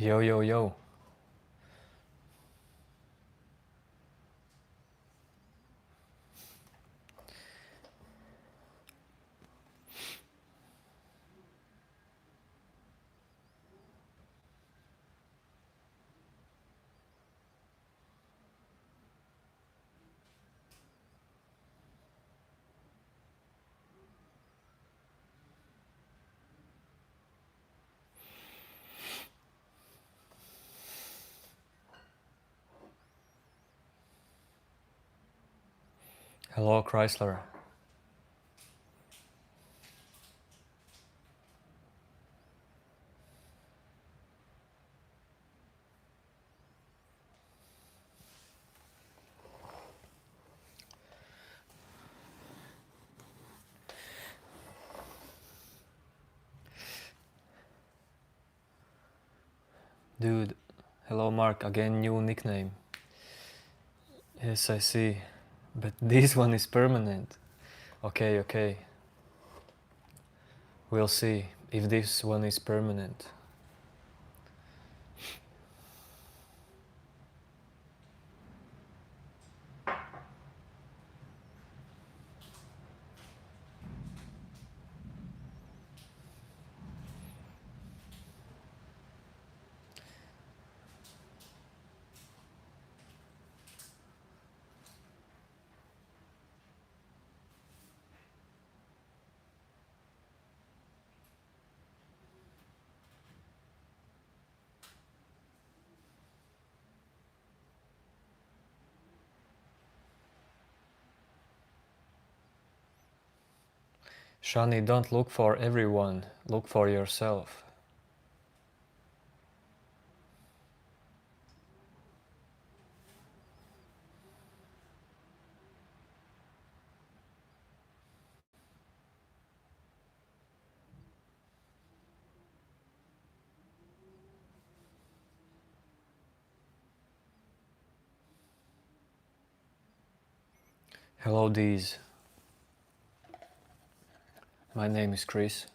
Yo, yo, yo. Hello, Chrysler. Dude, hello, Mark. Again, new nickname. Yes, I see. But this one is permanent. Okay, okay. We'll see if this one is permanent. Shani, don't look for everyone. Look for yourself. Hello, Dees. My name is Chris.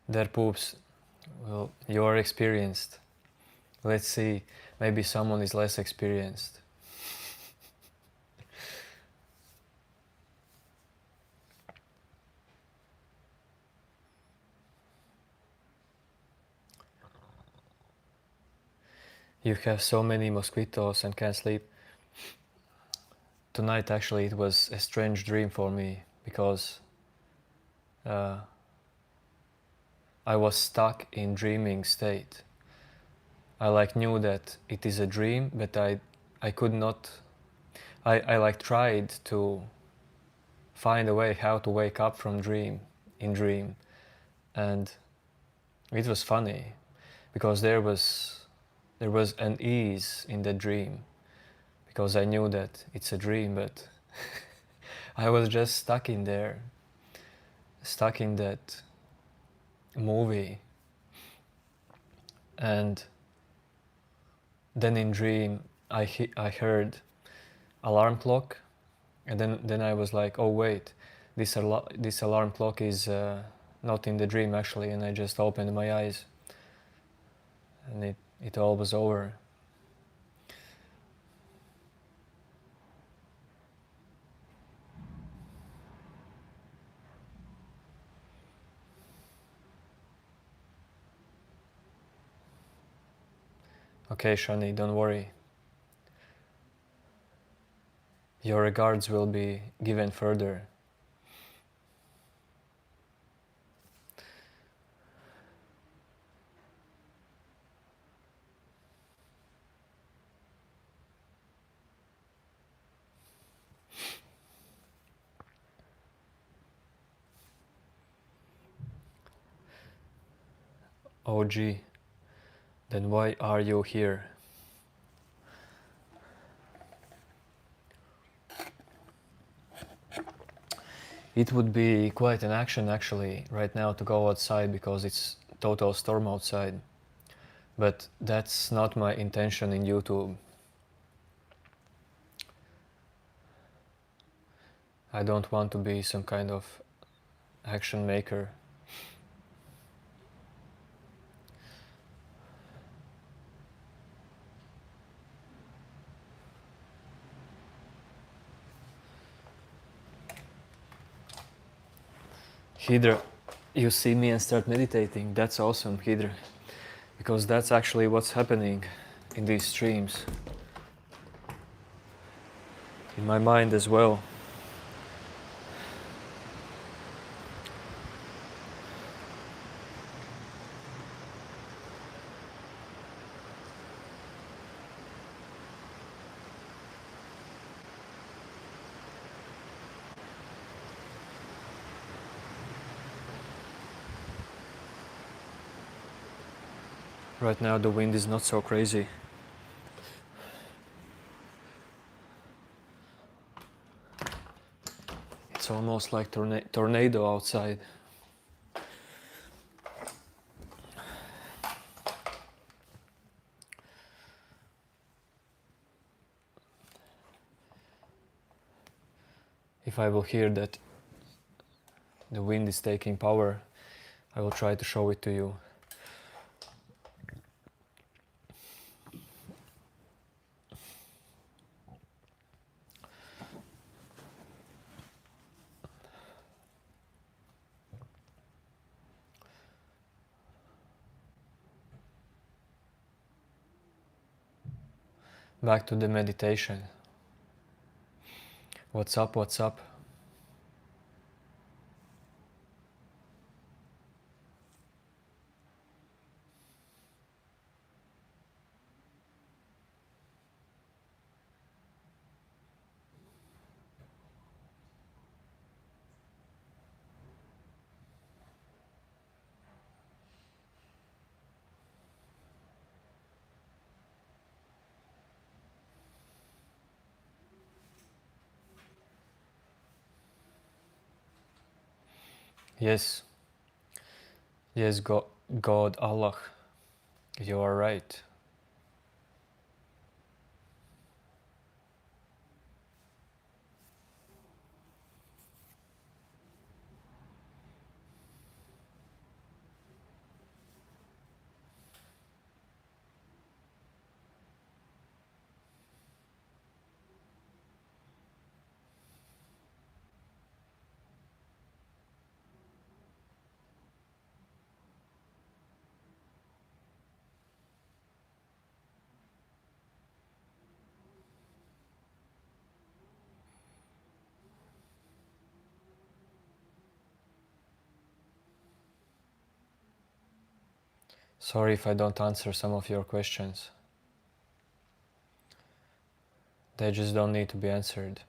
There, poops. Well, you're experienced. Let's see. Maybe someone is less experienced. You have so many mosquitoes and can't sleep. Tonight, actually, it was a strange dream for me because uh, I was stuck in dreaming state. I knew that it is a dream, but I could not. I tried to find a way how to wake up from dream in dream, and it was funny because there was an ease in the dream because I knew that it's a dream, but I was just stuck in there, stuck in that movie. And then in dream I heard alarm clock, and then I was like, oh wait, this alarm clock is not in the dream actually, and I just opened my eyes and it all was over. Okay, Shani, don't worry. Your regards will be given further. OG, then why are you here? It would be quite an action actually right now to go outside because it's total storm outside. But that's not my intention in YouTube. I don't want to be some kind of action maker. Hydra, you see me and start meditating. That's awesome, Hydra. Because that's actually what's happening in these streams. In my mind as well. Right now the wind is not so crazy. It's almost like tornado outside. If I will hear that the wind is taking power, I will try to show it to you. Back to the meditation. What's up, what's up? Yes. Yes, God, Allah. You are right. Sorry if I don't answer some of your questions. They just don't need to be answered.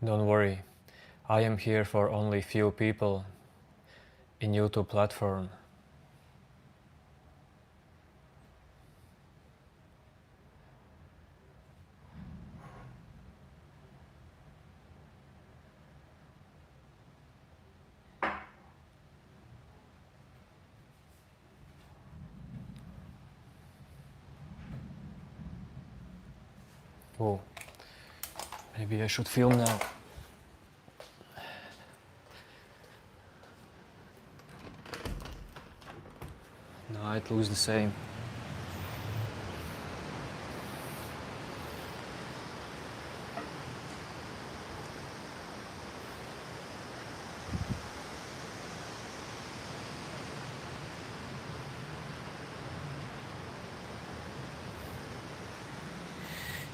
Don't worry, I am here for only few people in YouTube platform. Oh, maybe I should film now. No, it looks the same.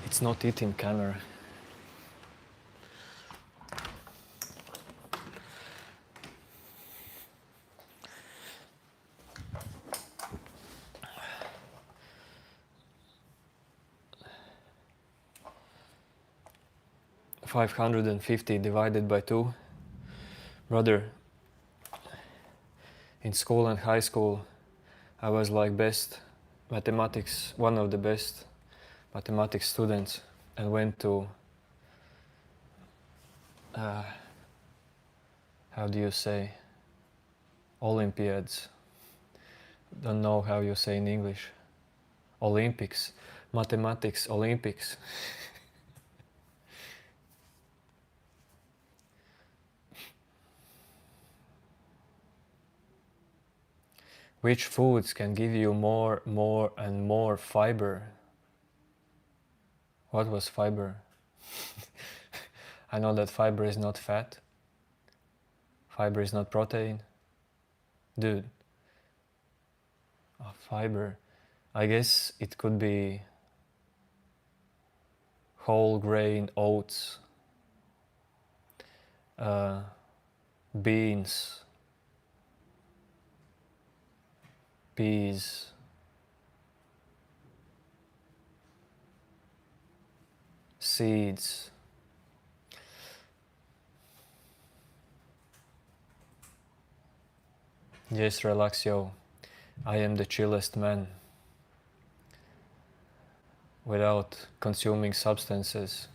It's not it in camera. $550 divided by 2. Brother, in school and high school, I was like best mathematics, one of the best mathematics students, and went to, how do you say, Olympiads. Don't know how you say in English. Olympics, mathematics, Olympics. Which foods can give you more and more fiber? What was fiber? I know that fiber is not fat. Fiber is not protein. Dude. Fiber. I guess it could be whole grain oats, beans, peas, seeds. Yes, relax, yo. I am the chillest man. Without consuming substances.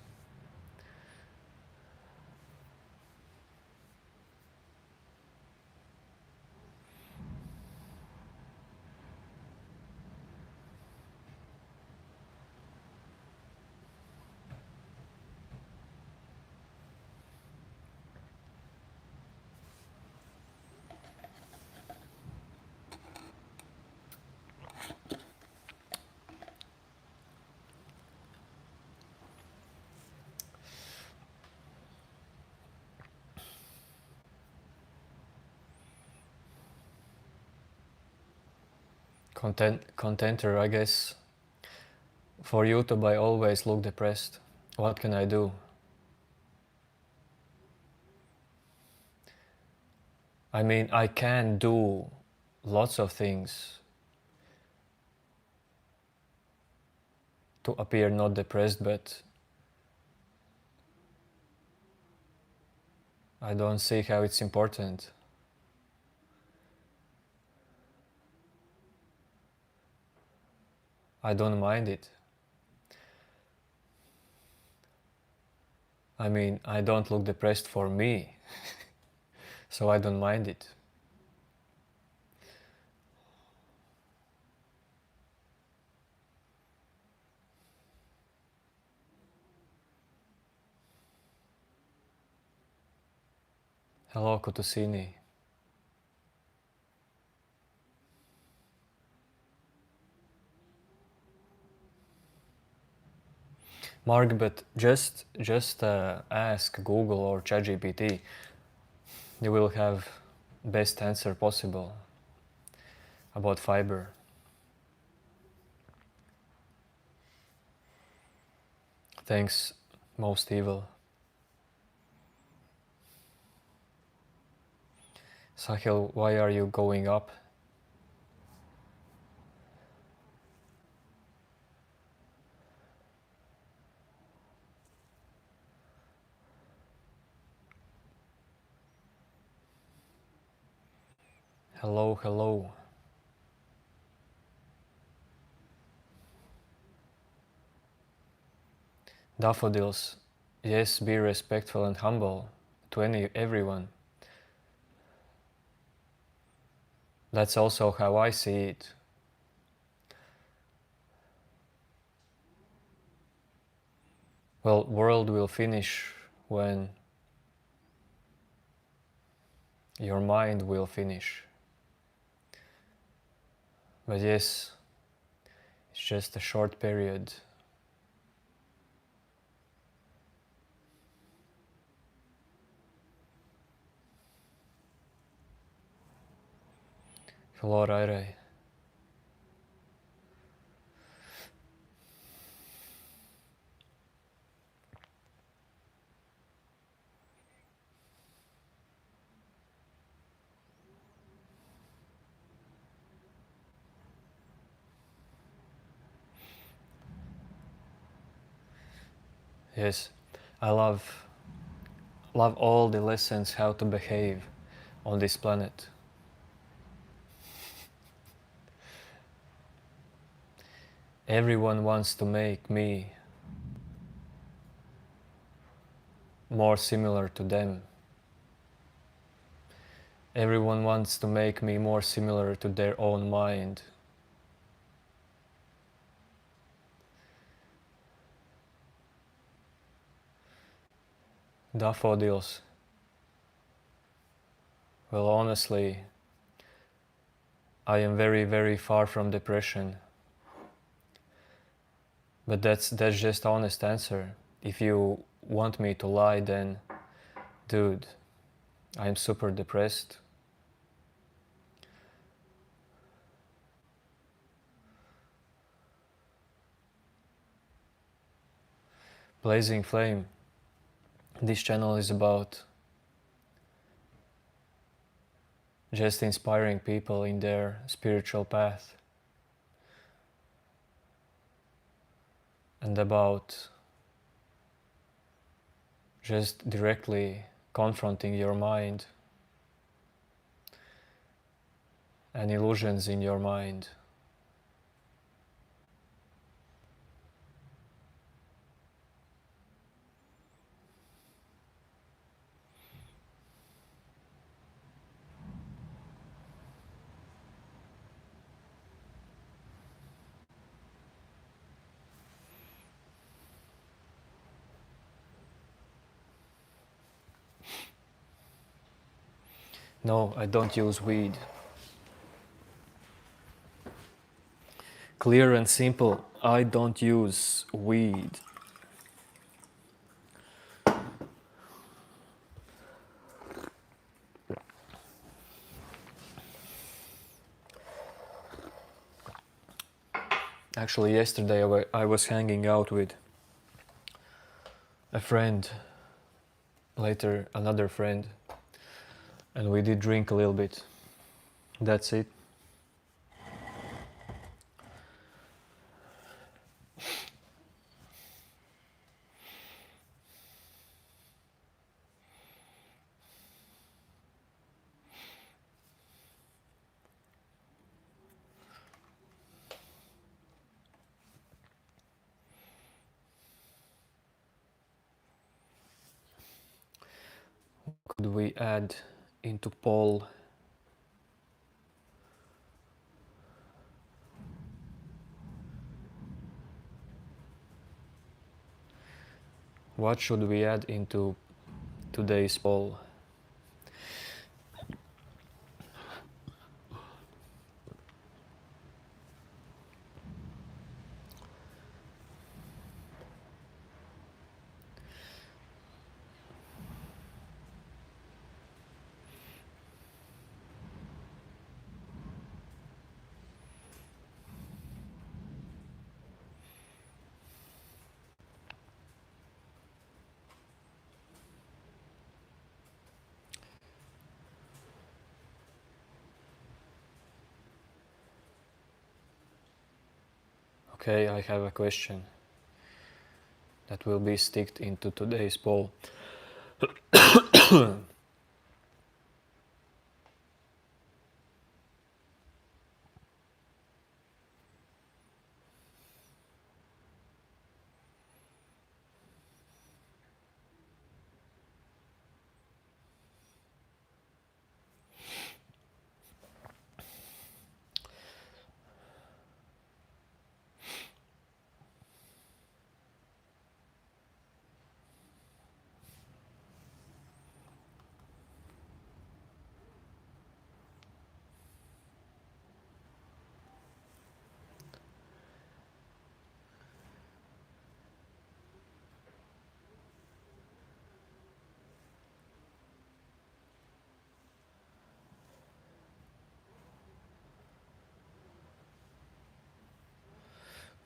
Contenter, I guess. For YouTube, I always look depressed. What can I do? I mean, I can do lots of things to appear not depressed, but I don't see how it's important. I don't mind it. I mean, I don't look depressed for me, so I don't mind it. Hello, Kutusini. Mark, but just ask Google or ChatGPT. You will have best answer possible about fiber. Thanks, most evil. Sahil, why are you going up? Hello, hello. Daffodils, yes, be respectful and humble to everyone. That's also how I see it. Well, world will finish when your mind will finish. But yes, it's just a short period. Hello, Rai Rai. Yes, I love all the lessons how to behave on this planet. Everyone wants to make me more similar to them. Everyone wants to make me more similar to their own mind. Daffodils. Well, honestly, I am very, very far from depression. But that's just honest answer. If you want me to lie, then, dude, I'm super depressed. Blazing Flame. This channel is about just inspiring people in their spiritual path and about just directly confronting your mind and illusions in your mind. No, I don't use weed. Clear and simple, I don't use weed. Actually, yesterday I was hanging out with a friend, later another friend, and we did drink a little bit. That's it. Could we add into poll? What should we add into today's poll? Okay, I have a question that will be sticked into today's poll.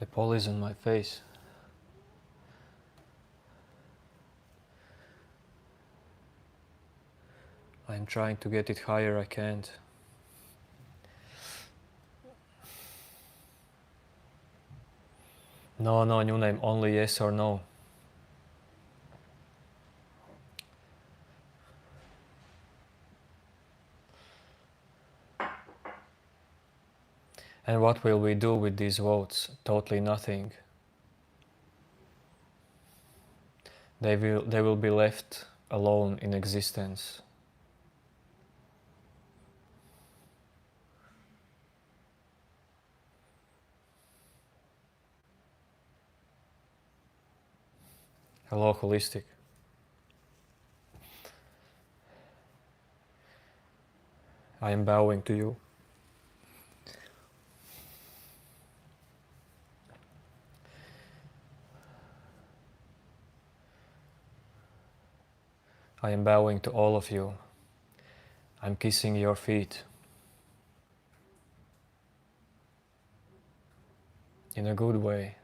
The pole is on my face. I'm trying to get it higher, I can't. No, new name, only yes or no. And what will we do with these votes? Totally nothing. They will be left alone in existence. Hello, Holistic. I am bowing to you. I am bowing to all of you. I'm kissing your feet. In a good way.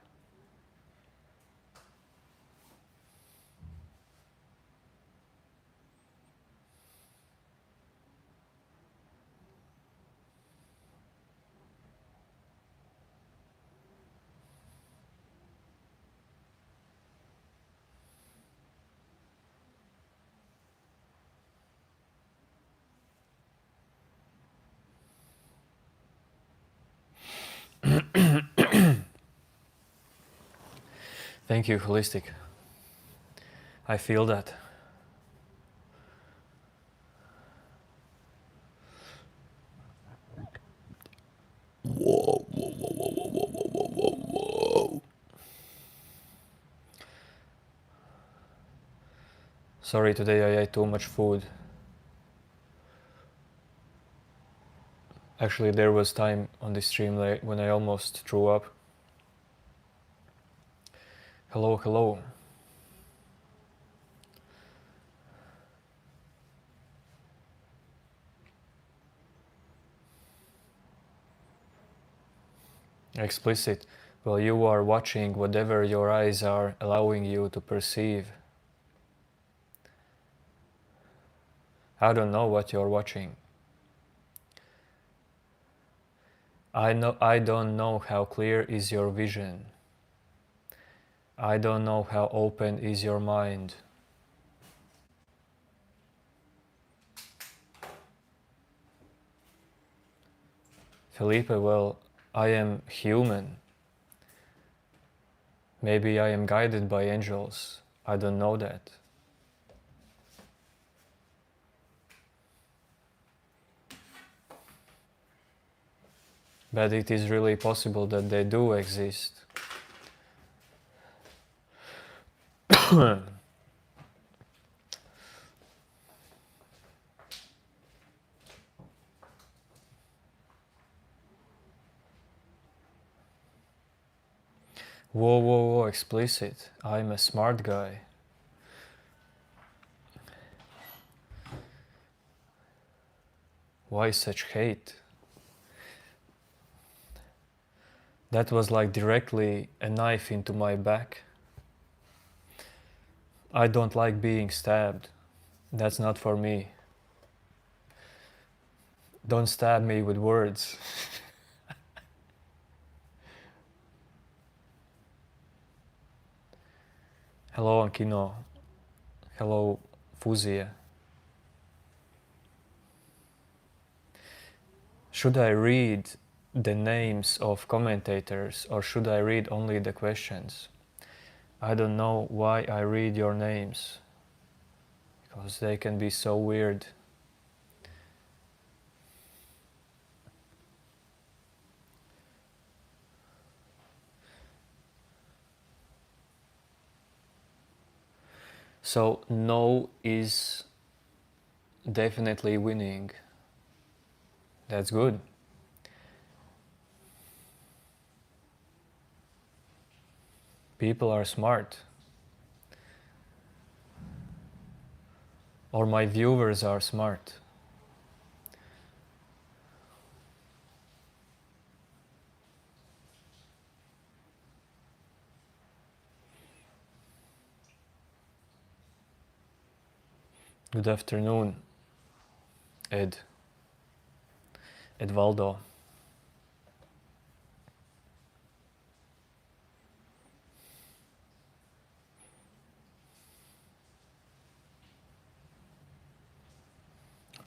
Thank you, Holistic. I feel that. Whoa, whoa, whoa, whoa, whoa, whoa, whoa, whoa. Sorry, today I ate too much food. Actually, there was time on the stream when I almost threw up. Hello, hello. Explicit. Well, you are watching whatever your eyes are allowing you to perceive. I don't know what you're watching. I don't know how clear is your vision. I don't know how open is your mind. Felipe, well, I am human. Maybe I am guided by angels. I don't know that. But it is really possible that they do exist. Whoa, whoa, whoa, explicit. I'm a smart guy. Why such hate? That was like directly a knife into my back. I don't like being stabbed. That's not for me. Don't stab me with words. Hello, Ankino. Hello, Fuzia. Should I read the names of commentators or should I read only the questions? I don't know why I read your names, because they can be so weird. So no is definitely winning. That's good. People are smart. Or my viewers are smart. Good afternoon, Edvaldo.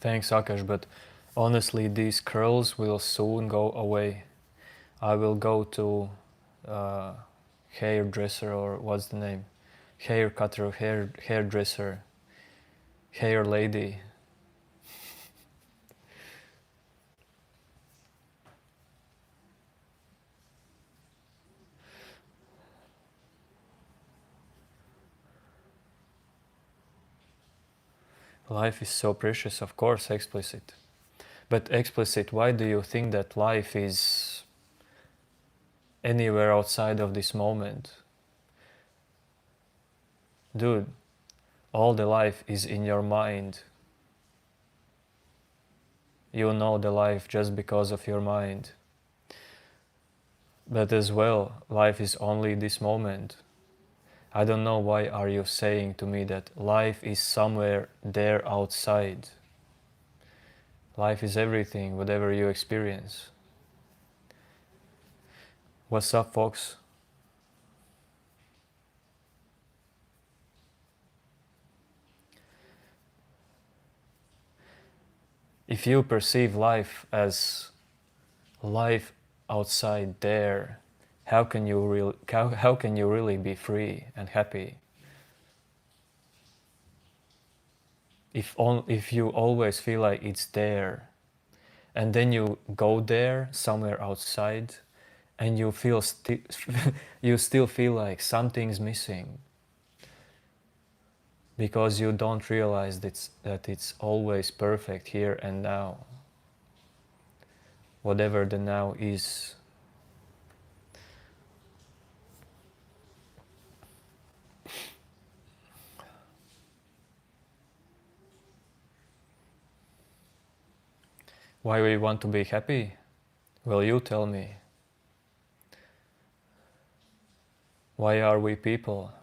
Thanks, Akash, but honestly, these curls will soon go away. I will go to uh, hairdresser, or what's the name? Hair cutter, hairdresser, hair lady. Life is so precious, of course, explicit. But explicit, why do you think that life is anywhere outside of this moment? Dude, all the life is in your mind. You know the life just because of your mind. But as well, life is only this moment. I don't know why are you saying to me that life is somewhere there outside. Life is everything, whatever you experience. What's up, folks? If you perceive life as life outside there, how can you really be free and happy? If you always feel like it's there, and then you go there somewhere outside, and you feel you still feel like something's missing, because you don't realize that it's always perfect here and now, whatever the now is. Why we want to be happy? Well, you tell me. Why are we people?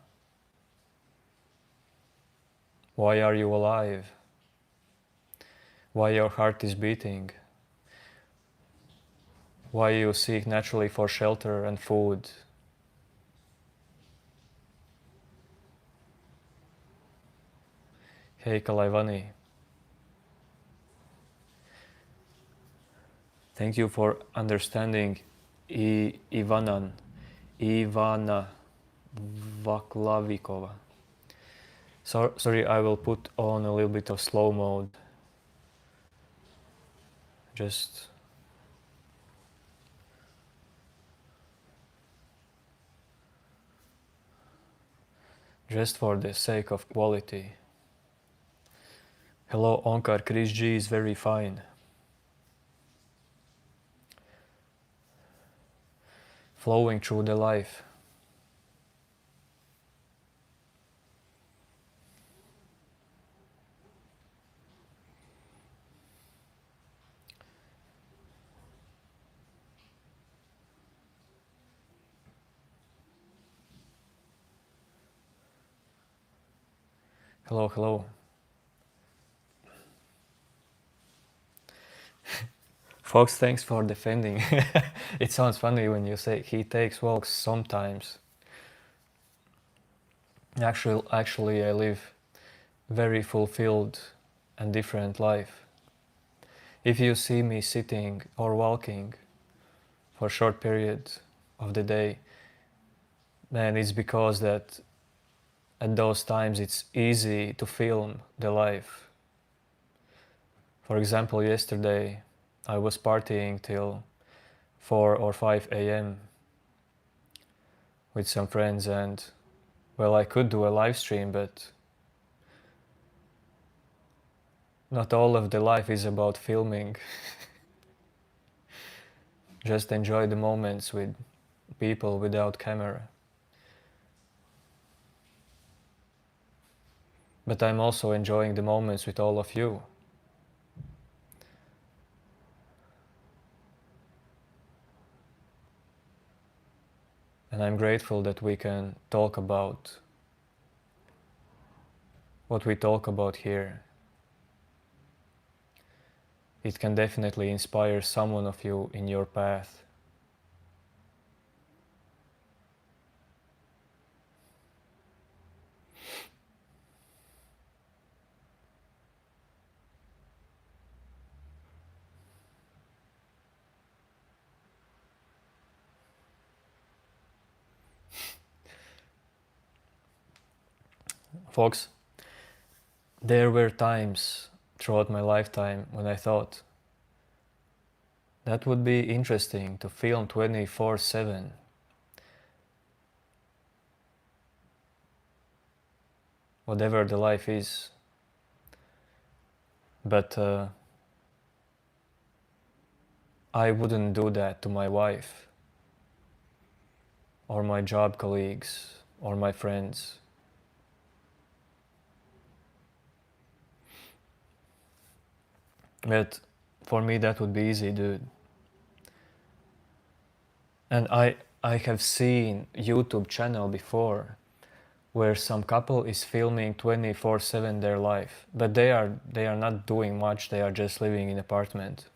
Why are you alive? Why your heart is beating? Why you seek naturally for shelter and food? Hey Kalaivani, thank you for understanding Ivana Vaklavikova. Sorry, I will put on a little bit of slow mode. Just for the sake of quality. Hello Onkar, Chris G is very fine. Flowing through the life. Hello, hello. Folks, thanks for defending. It sounds funny when you say he takes walks sometimes. Actually, I live very fulfilled and different life. If you see me sitting or walking for a short period of the day, then it's because that at those times it's easy to film the life. For example, yesterday I was partying till 4 or 5 a.m. with some friends, and well, I could do a live stream, but not all of the life is about filming. Just enjoy the moments with people without camera. But I'm also enjoying the moments with all of you. And I'm grateful that we can talk about what we talk about here. it can definitely inspire someone of you in your path. Folks, there were times throughout my lifetime when I thought that would be interesting to film 24/7. Whatever the life is. But I wouldn't do that to my wife, or my job colleagues, or my friends. But for me that would be easy, dude. And I have seen YouTube channel before where some couple is filming 24/7 their life, but they are not doing much, they are just living in apartment.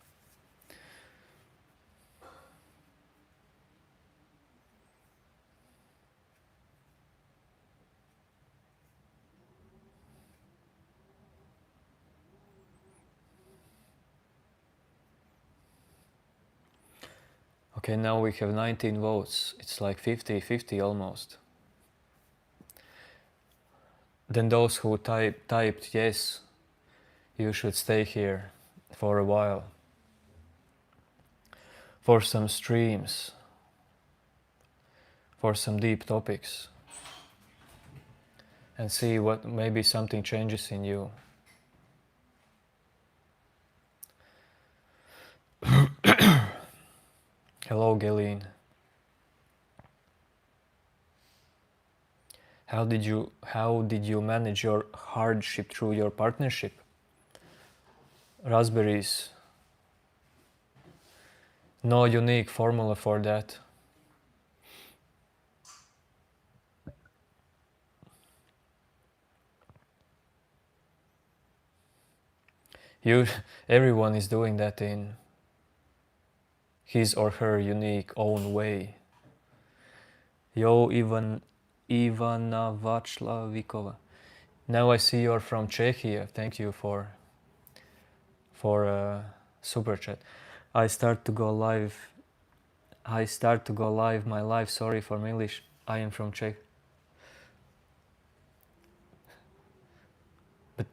Okay, now we have 19 votes. It's like 50-50 almost. Then those who typed yes, you should stay here for a while, for some streams, for some deep topics, and see what maybe something changes in you. Hello, Galeen. How did you manage your hardship through your partnership? Raspberries. No unique formula for that. Everyone is doing that in his or her unique own way. Yo, Ivana Vaclavikova. Now I see you're from Czechia. Thank you for super chat. I start to go live. My live. Sorry for my English. I am from Czech. But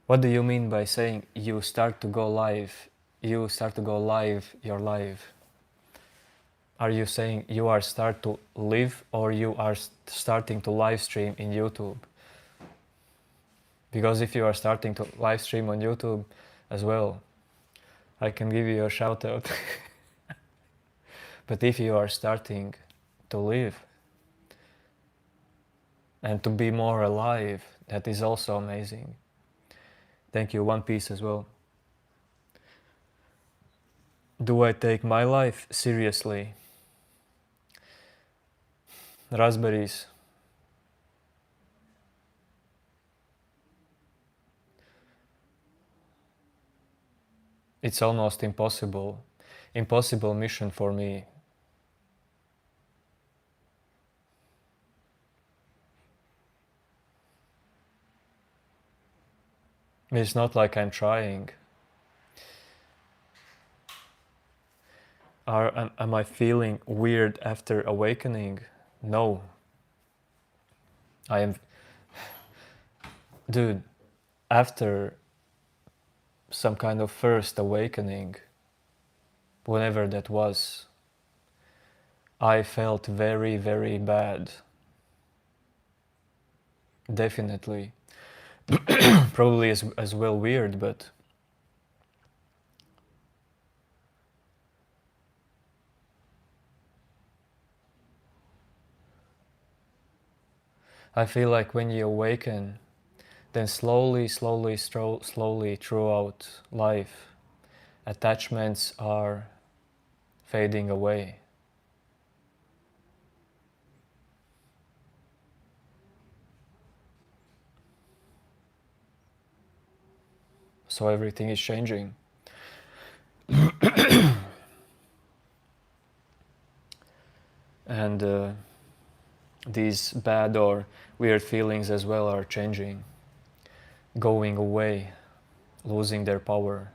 what do you mean by saying you start to go live? You start to go live your life. Are you saying you are start to live, or you are starting to live stream in YouTube? Because if you are starting to live stream on YouTube as well, I can give you a shout out. But if you are starting to live and to be more alive, that is also amazing. Thank you, One Piece as well. Do I take my life seriously? Raspberries. It's almost impossible. Impossible mission for me. It's not like I'm trying. Am I feeling weird after awakening? No. I am... Dude, after some kind of first awakening, whenever that was, I felt very, very bad. Definitely. Probably as well weird, but I feel like when you awaken, then slowly throughout life, attachments are fading away. So everything is changing. And these bad or weird feelings as well are changing, going away, losing their power.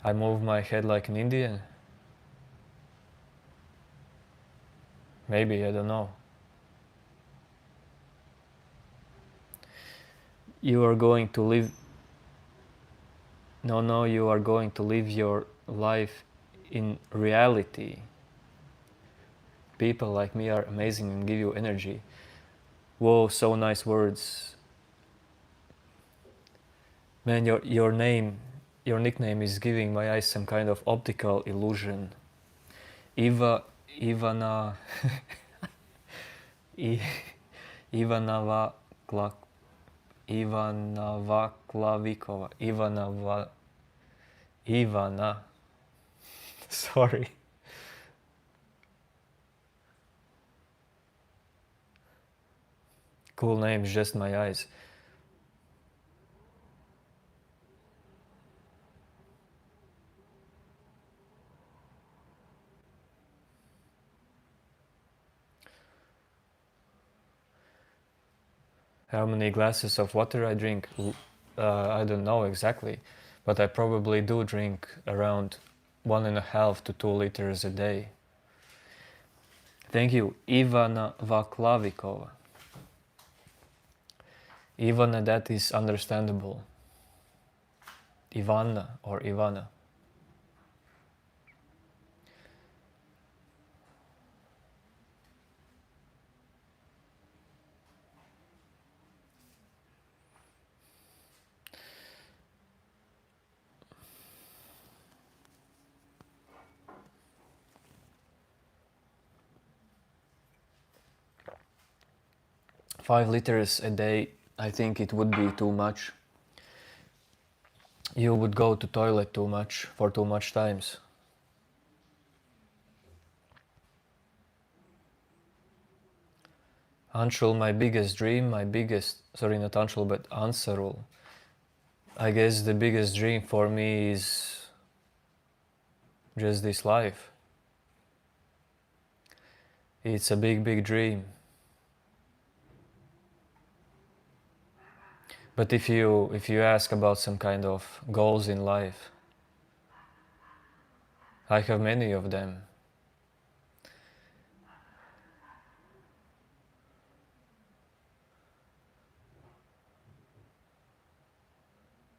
I move my head like an Indian. Maybe, I don't know. You are going to live... No, you are going to live your life in reality. People like me are amazing and give you energy. Whoa, so nice words. Man, your name, your nickname is giving my eyes some kind of optical illusion. Ivana... Ivanova Klak... Ivanova Klavikova. Ivana. Sorry. Cool names, just my eyes. How many glasses of water I drink? I don't know exactly, but I probably do drink around 1.5 to 2 liters a day. Thank you, Ivana Vaklavikova. Ivana, that is understandable. Ivana or Ivana. Five liters a day, I think it would be too much. You would go to toilet too much for too much times. Anshul, my biggest dream, not Anshul, but Ansarul. I guess the biggest dream for me is just this life. It's a big dream. But if you ask about some kind of goals in life, I have many of them.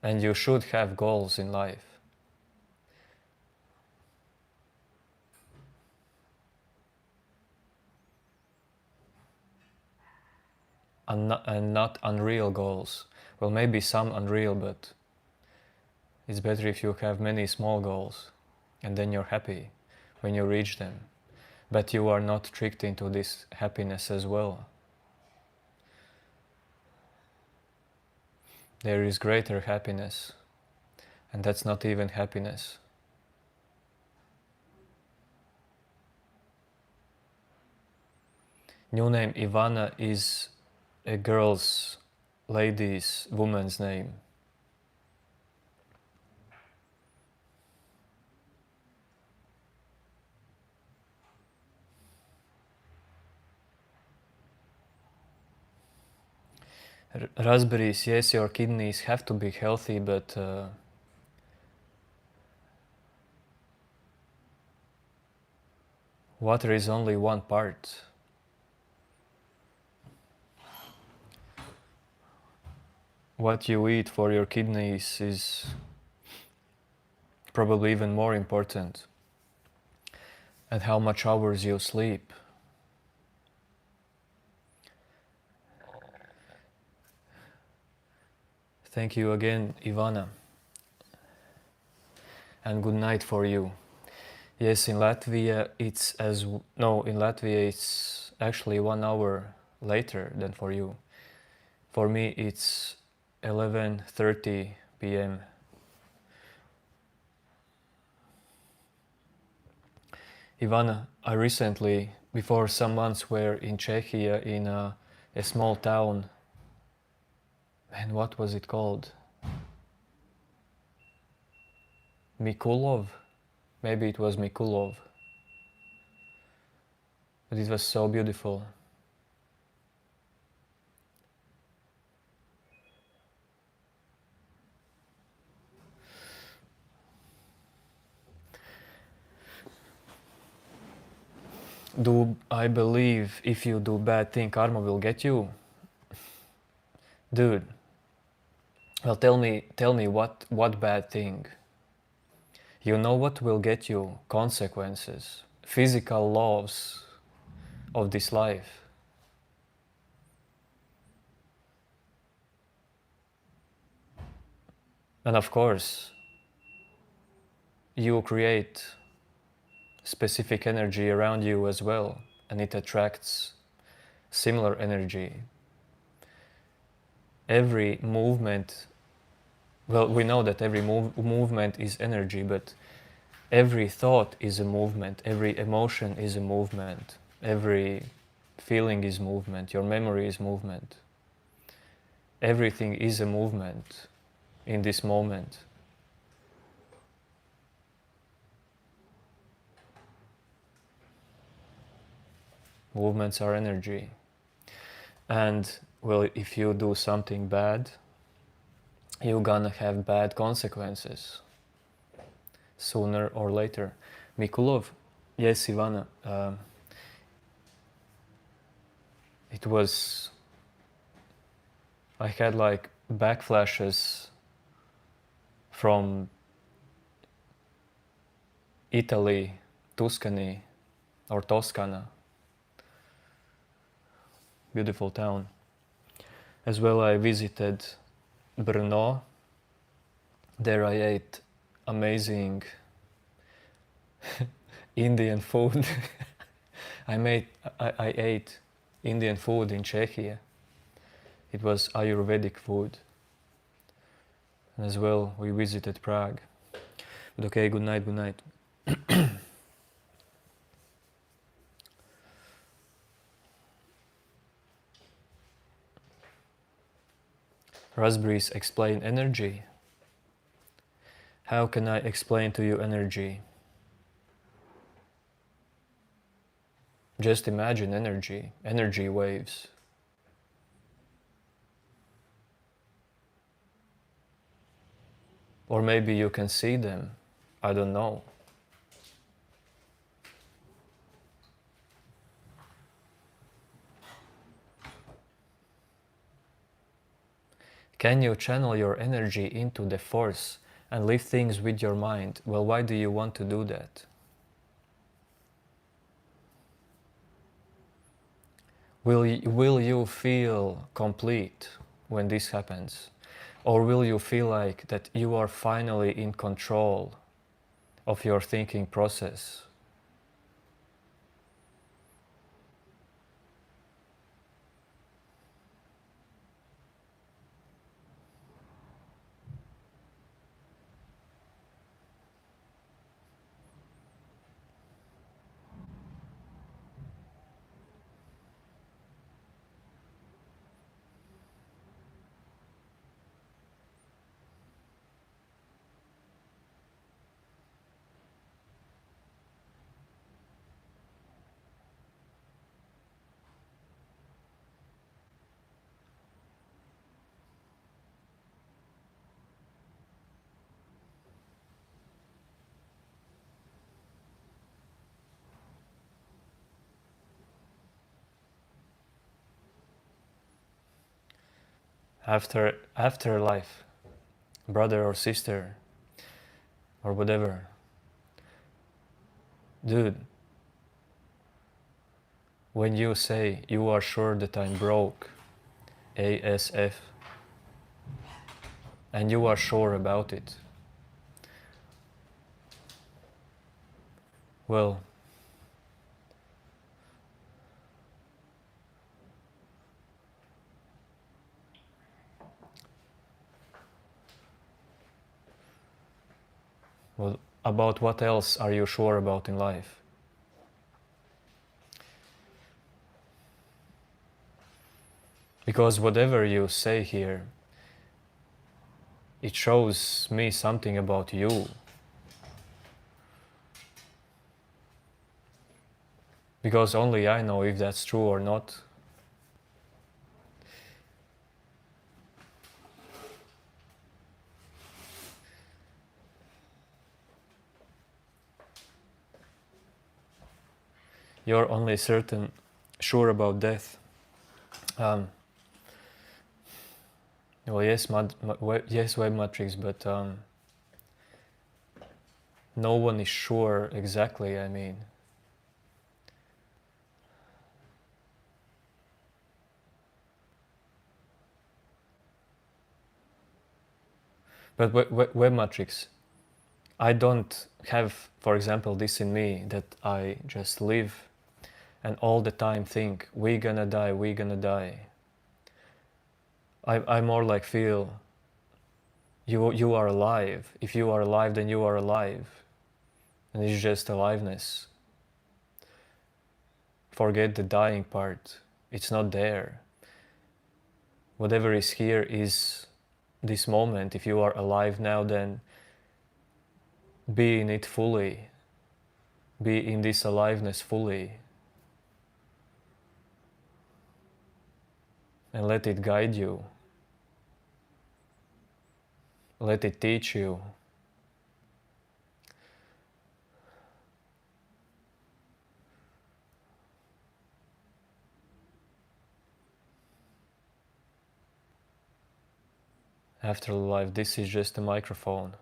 And you should have goals in life. And not unreal goals. Well, maybe some unreal, but it's better if you have many small goals, and then you're happy when you reach them. But you are not tricked into this happiness as well. There is greater happiness, and that's not even happiness. New name Ivana is a girl's, lady's, woman's name. Raspberries, yes, your kidneys have to be healthy, but water is only one part. What you eat for your kidneys is probably even more important. And how much hours you sleep. Thank you again, Ivana. And good night for you. Yes, in Latvia it's actually 1 hour later than for you. For me it's 11:30 p.m. Ivana, I recently, before some months, were in Czechia in a a small town. And what was it called? Mikulov? Maybe it was Mikulov. But it was so beautiful. Do I believe if you do bad thing, karma will get you? Dude, well, tell me what bad thing? You know what will get you? Consequences, physical laws of this life. And of course, you create specific energy around you as well, and it attracts similar energy. Every movement, well, we know that every movement is energy, but every thought is a movement, every emotion is a movement, every feeling is movement, your memory is movement. Everything is a movement in this moment. Movements are energy. And, well, if you do something bad, you're gonna have bad consequences sooner or later. Mikulov, yes, Ivana, it was, I had like backflashes from Italy, Tuscany, or Toscana, beautiful town. As well, I visited Brno. There I ate amazing Indian food. I ate Indian food in Czechia. It was Ayurvedic food. And as well, we visited Prague. But okay, good night, good night. Raspberries explain energy. How can I explain to you energy? Just imagine energy waves. Or maybe you can see them, I don't know. Can you channel your energy into the force and lift things with your mind? Well, why do you want to do that? Will you feel complete when this happens? Or will you feel like that you are finally in control of your thinking process? Afterlife, brother or sister, or whatever. Dude, when you say you are sure that I'm broke, ASF, and you are sure about it, well, about what else are you sure about in life? Because whatever you say here, it shows me something about you. Because only I know if that's true or not. You're only sure about death. Well, yes, yes, web matrix, but no one is sure exactly. I mean, but web matrix, I don't have, for example, this in me that I just live and all the time think we gonna die, we gonna die. I more like feel you are alive. If you are alive, then you are alive, and it's just aliveness. Forget the dying part. It's not there. Whatever is here is this moment. If you are alive now, then be in it fully. Be in this aliveness fully. And let it guide you. Let it teach you. Afterlife, this is just a microphone.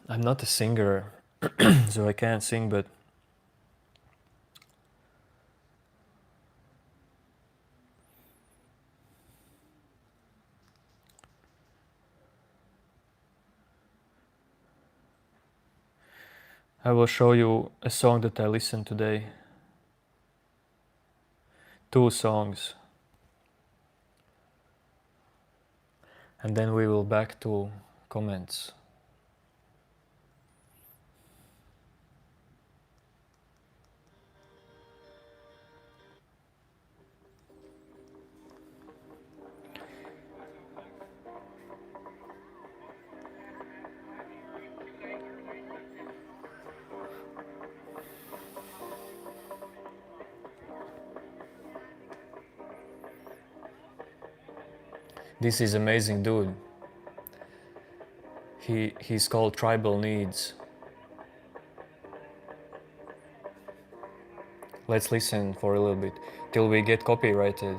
I'm not a singer, so I can't sing, but I will show you a song that I listened today. 2 songs. And then we will back to comments. This is amazing dude. He's called Tribal Needs. Let's listen for a little bit till we get copyrighted.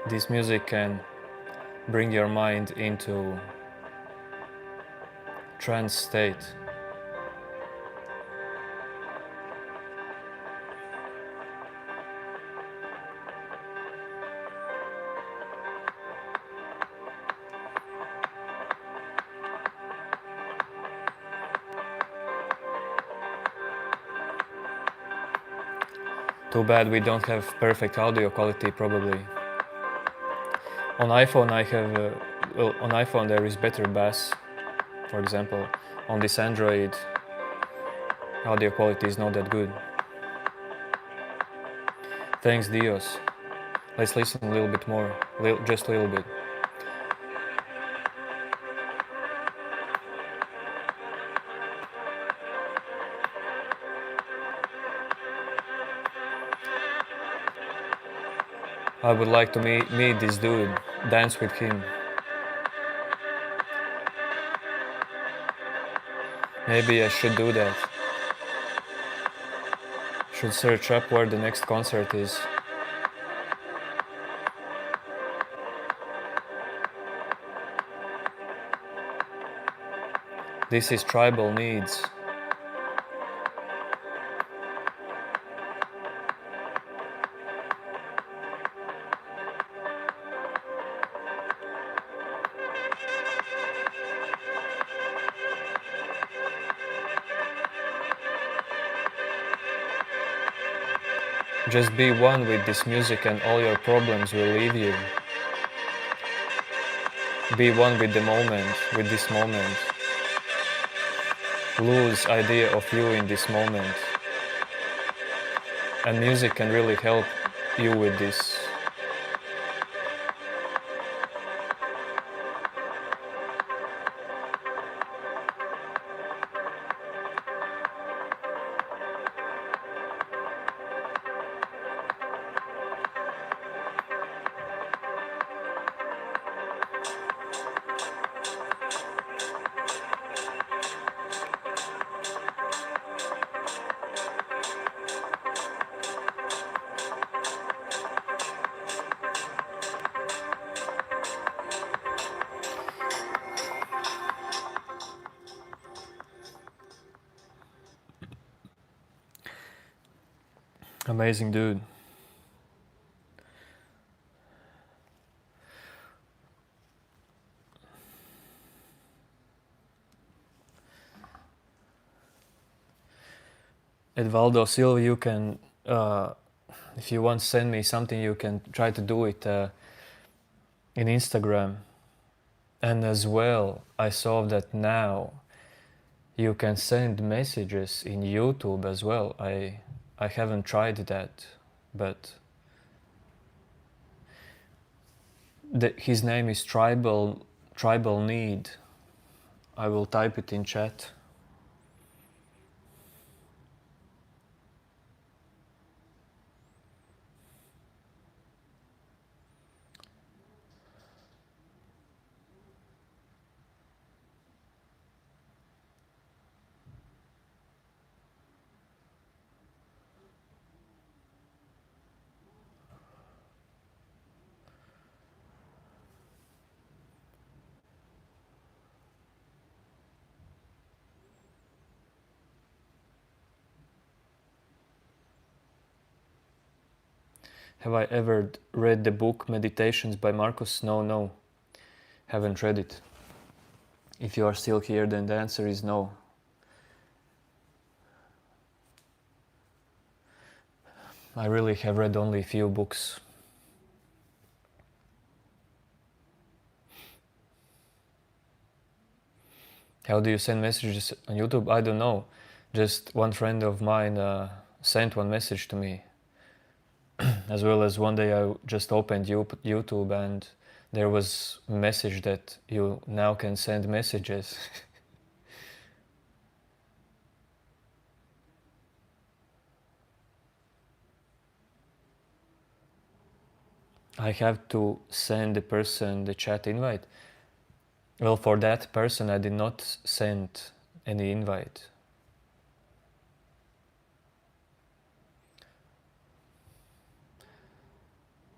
This music can bring your mind into trance state. Too bad we don't have perfect audio quality probably. On iPhone I have, on iPhone there is better bass, for example. On this Android, audio quality is not that good. Thanks Dios. Let's listen a little bit more, just a little bit. I would like to meet this dude, dance with him. Maybe I should do that. Should search up where the next concert is. This is tribal needs. Just be one with this music and all your problems will leave you. Be one with the moment, with this moment. Lose idea of you in this moment. And music can really help you with this. Amazing dude. Edvaldo Silva, you can, if you want to send me something, you can try to do it in Instagram. And as well, I saw that now you can send messages in YouTube as well. I haven't tried that, but his name is Tribal Need. I will type it in chat. Have I ever read the book Meditations by Marcus? No, haven't read it. If you are still here, then the answer is no. I really have read only a few books. How do you send messages on YouTube? I don't know. Just one friend of mine sent one message to me. As well as one day I just opened YouTube and there was a message that you now can send messages. I have to send the person the chat invite. Well, for that person I did not send any invite.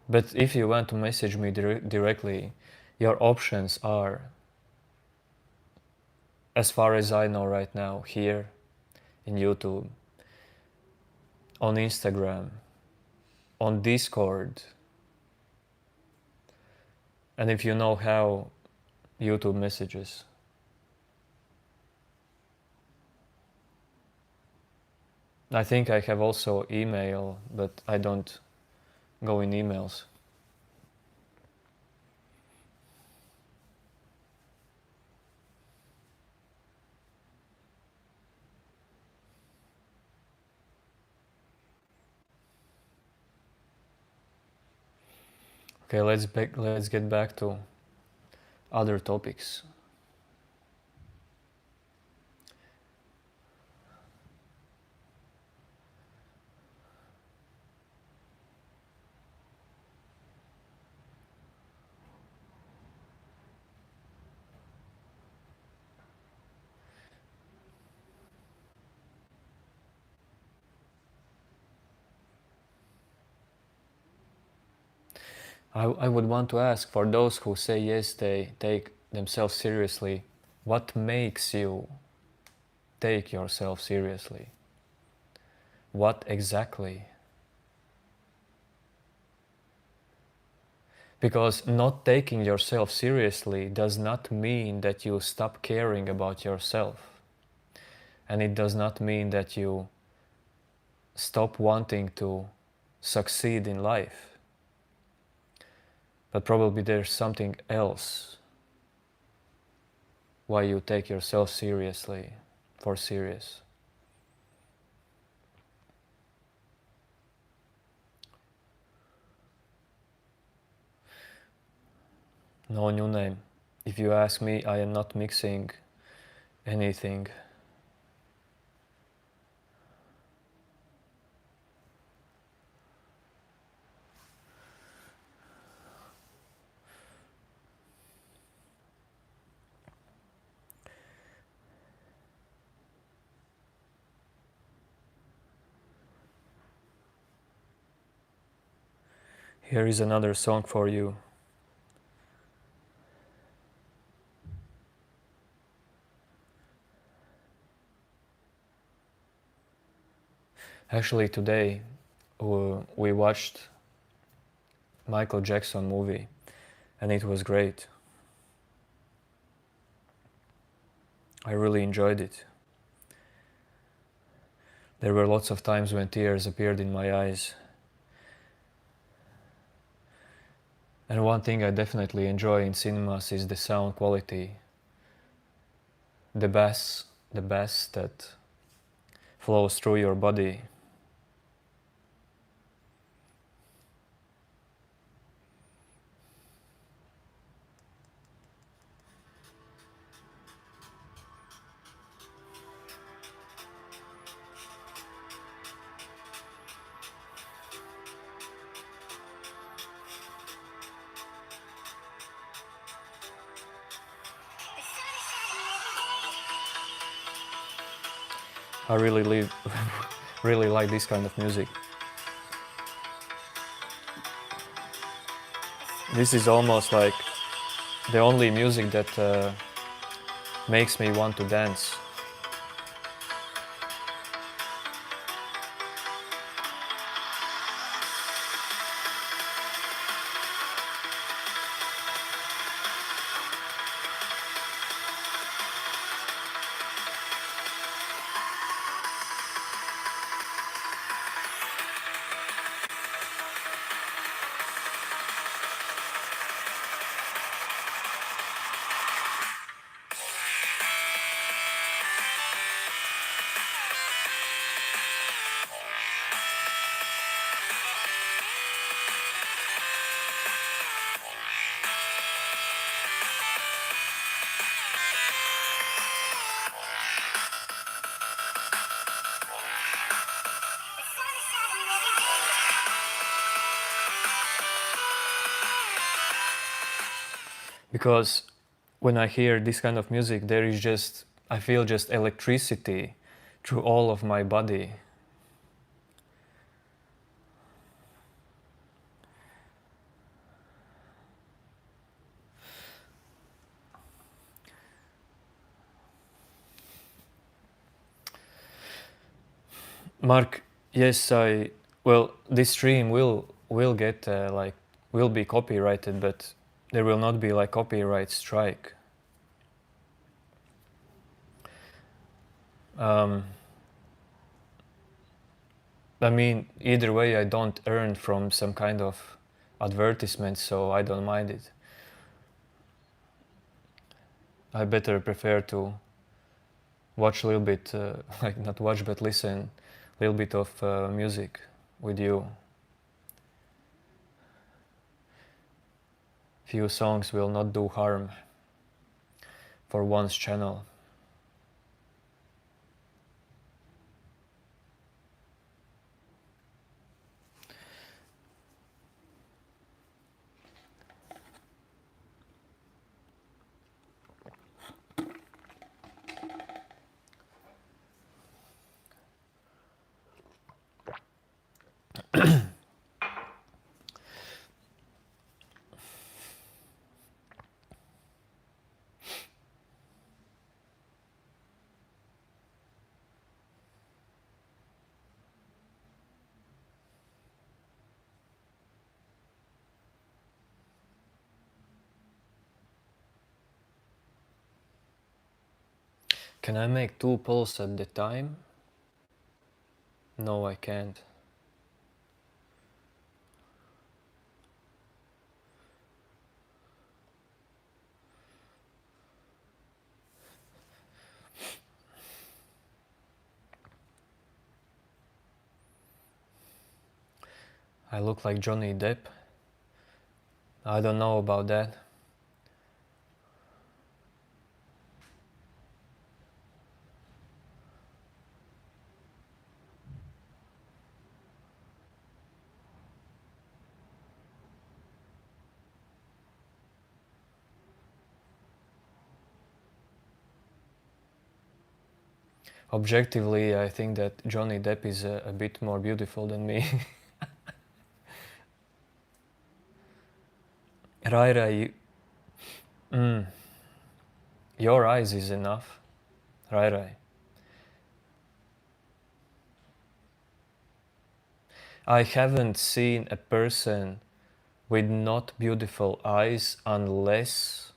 But if you want to message me directly, your options are, as far as I know right now, here in YouTube, on Instagram, on Discord, and if you know how, YouTube messages. I think I have also email, but I don't go in emails. Okay, let's get back to other topics. I would want to ask, for those who say yes, they take themselves seriously, what makes you take yourself seriously? What exactly? Because not taking yourself seriously does not mean that you stop caring about yourself. And it does not mean that you stop wanting to succeed in life. But probably there's something else why you take yourself seriously, for serious. No new name. If you ask me, I am not mixing anything. Here is another song for you. Actually, today we watched Michael Jackson movie, and it was great. I really enjoyed it. There were lots of times when tears appeared in my eyes. And one thing I definitely enjoy in cinemas is the sound quality. The bass that flows through your body. I really like this kind of music. This is almost like the only music that makes me want to dance. Because when I hear this kind of music, I feel just electricity through all of my body. Mark, yes, this stream will get will be copyrighted, but there will not be like copyright strike. I mean, either way, I don't earn from some kind of advertisement, so I don't mind it. I better prefer to watch a little bit, like not watch, but listen a little bit of music with you. few songs will not do harm for one's channel. Can I make 2 pulls at the time? No, I can't. I look like Johnny Depp. I don't know about that. Objectively, I think that Johnny Depp is a bit more beautiful than me. Raira, your eyes is enough. Raira. I haven't seen a person with not beautiful eyes unless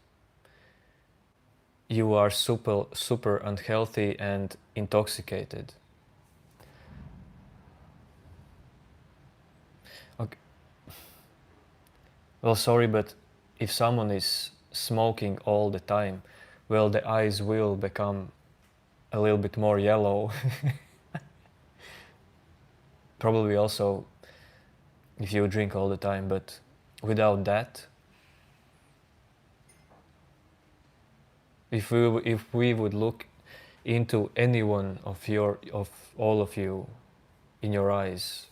you are super unhealthy and intoxicated. Okay. Well, sorry, but if someone is smoking all the time, well, the eyes will become a little bit more yellow. Probably also if you drink all the time, but without that, if we would look into any one of all of you in your eyes,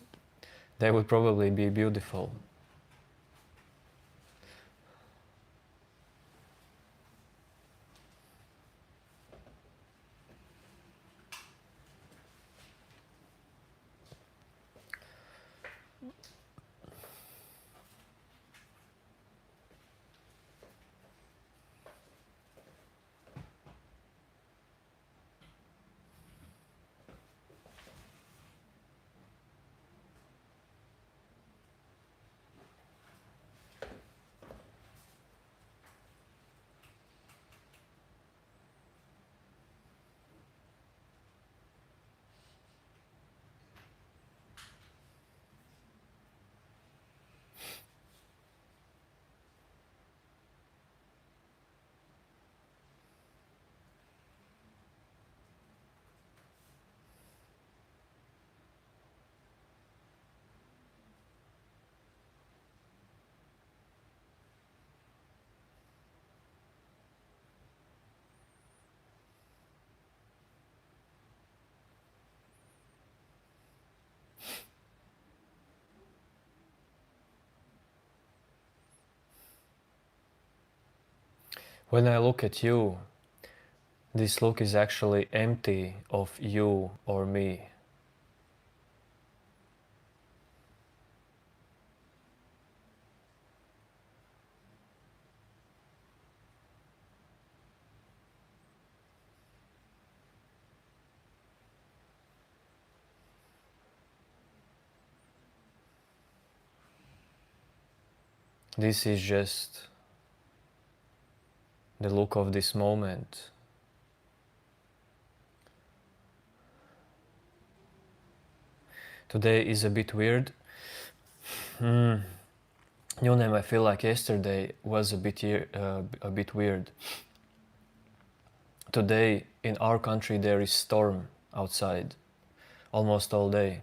they would probably be beautiful. When I look at you, this look is actually empty of you or me. This is just the look of this moment. Today is a bit weird. New name, I feel like yesterday was a bit weird. Today in our country there is storm outside almost all day.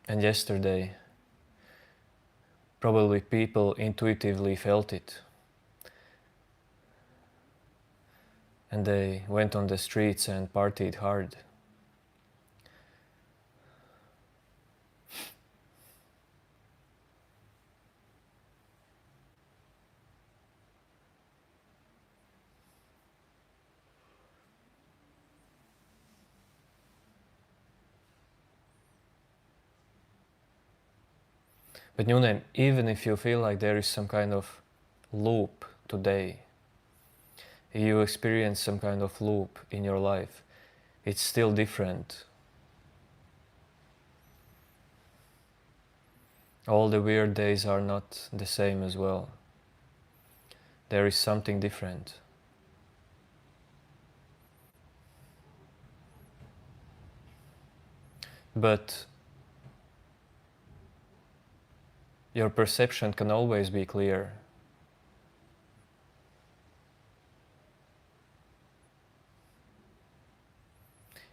And yesterday probably people intuitively felt it. and they went on the streets and partied hard. But New Name, even if you feel like there is some kind of loop today, you experience some kind of loop in your life, it's still different. All the weird days are not the same as well. There is something different. But your perception can always be clear.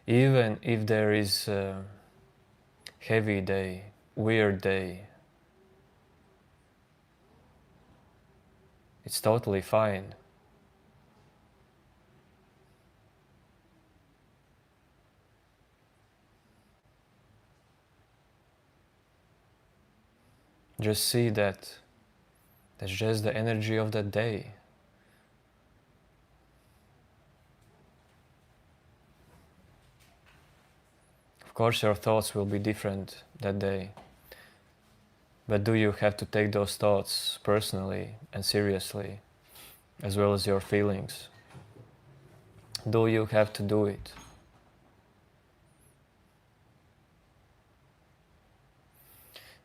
Even if there is a heavy day, weird day, it's totally fine. Just see that that's just the energy of that day. Of course, your thoughts will be different that day. But do you have to take those thoughts personally and seriously, as well as your feelings? Do you have to do it?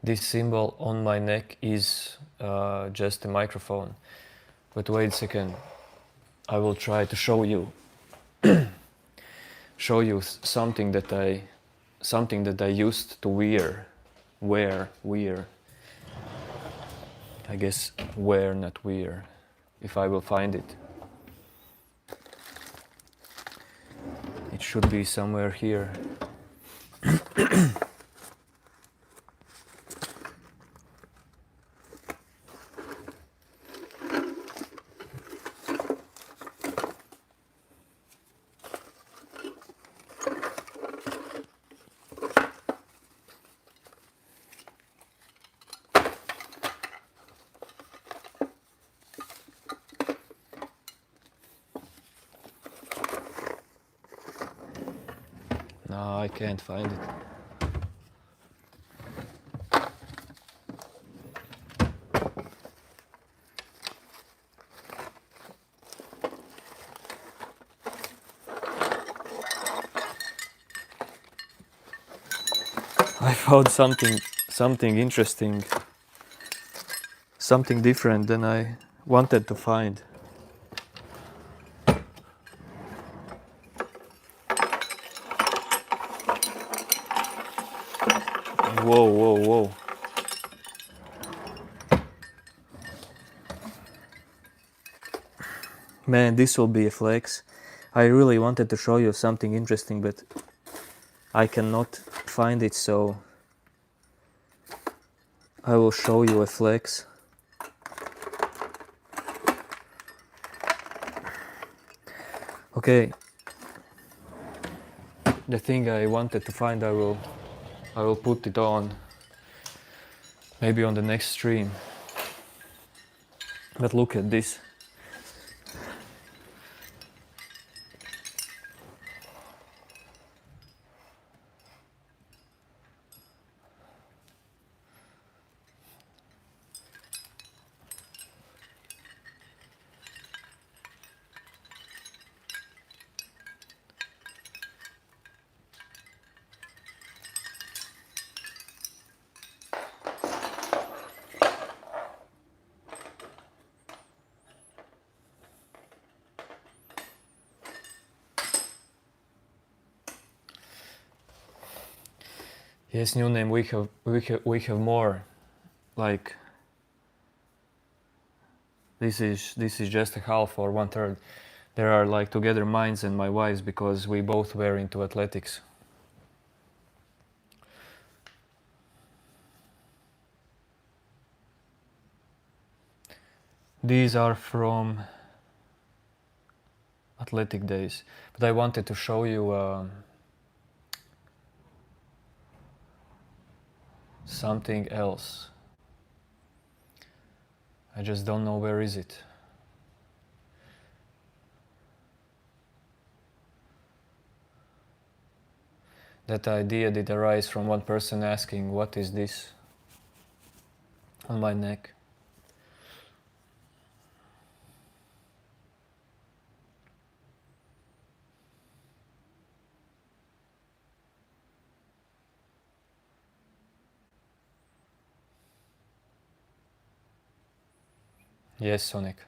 This symbol on my neck is just a microphone. But wait a second, I will try to show you something that I used to wear. I guess wear, not wear, if I will find it. It should be somewhere here. No, I can't find it. I found something interesting, something different than I wanted to find. Whoa. Man, this will be a flex. I really wanted to show you something interesting, but I cannot find it, so I will show you a flex. Okay. The thing I wanted to find, I will put it on, maybe on the next stream. But look at this. Yes, New Name. We have more. Like this is just a half or 1/3. There are like together mines and my wife's, because we both were into athletics. These are from athletic days. But I wanted to show you something else. I just don't know where is it. That idea did arise from one person asking, "What is this on my neck?" Yes, Sonic.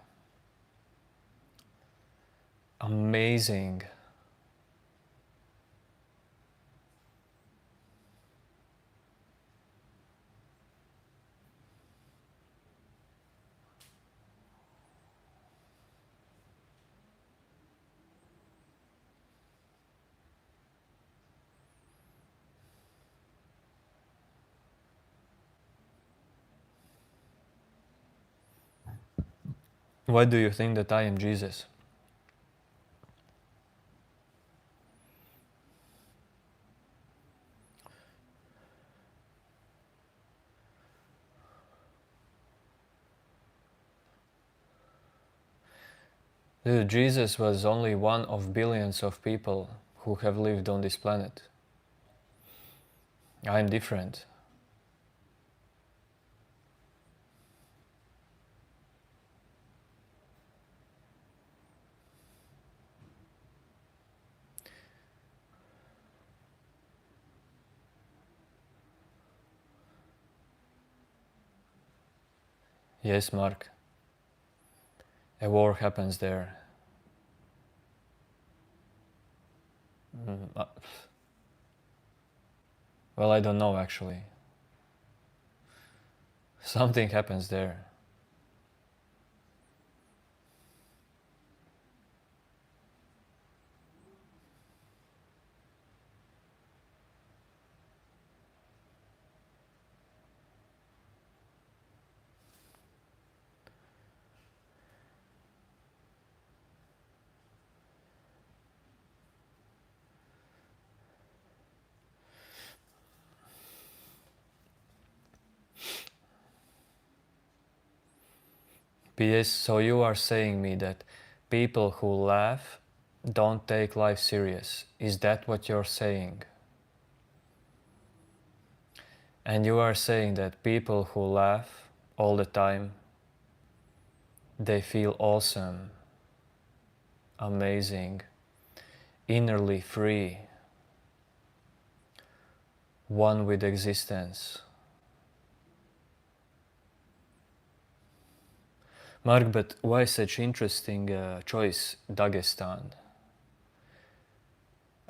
Amazing. Why do you think that I am Jesus? Dude, Jesus was only one of billions of people who have lived on this planet. I am different. Yes, Mark. A war happens there. Well, I don't know actually. Something happens there. P.S. So you are saying me that people who laugh don't take life serious. Is that what you're saying? And you are saying that people who laugh all the time, they feel awesome, amazing, innerly free, one with existence. Mark, but why such interesting choice, Dagestan?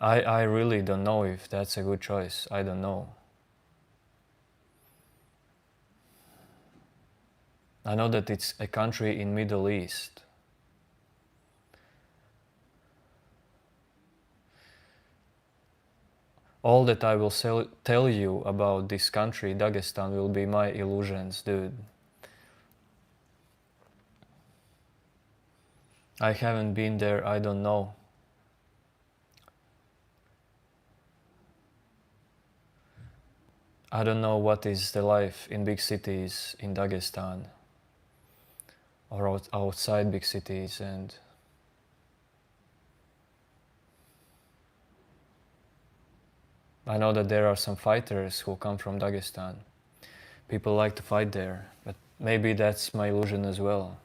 I really don't know if that's a good choice. I don't know. I know that it's a country in Middle East. All that I will tell you about this country, Dagestan, will be my illusions, dude. I haven't been there, I don't know. I don't know what is the life in big cities in Dagestan or outside big cities, and I know that there are some fighters who come from Dagestan. People like to fight there, but maybe that's my illusion as well.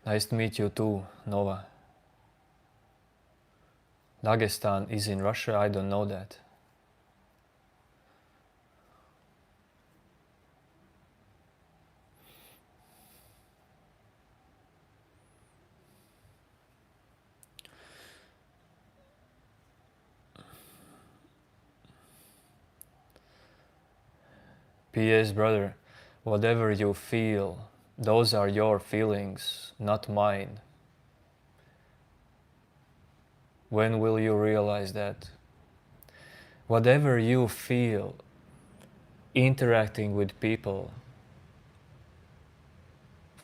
Nice to meet you too, Nova. Dagestan is in Russia, I don't know that. P.S. brother, whatever you feel, those are your feelings, not mine. When will you realize that? Whatever you feel, interacting with people,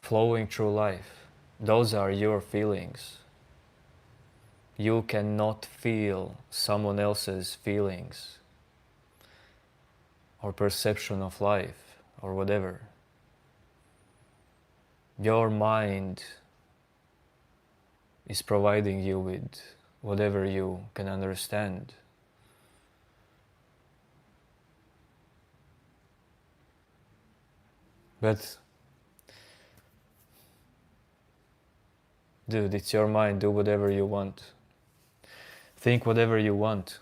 flowing through life, those are your feelings. You cannot feel someone else's feelings or perception of life or whatever. Your mind is providing you with whatever you can understand. But dude, it's your mind, do whatever you want. Think whatever you want.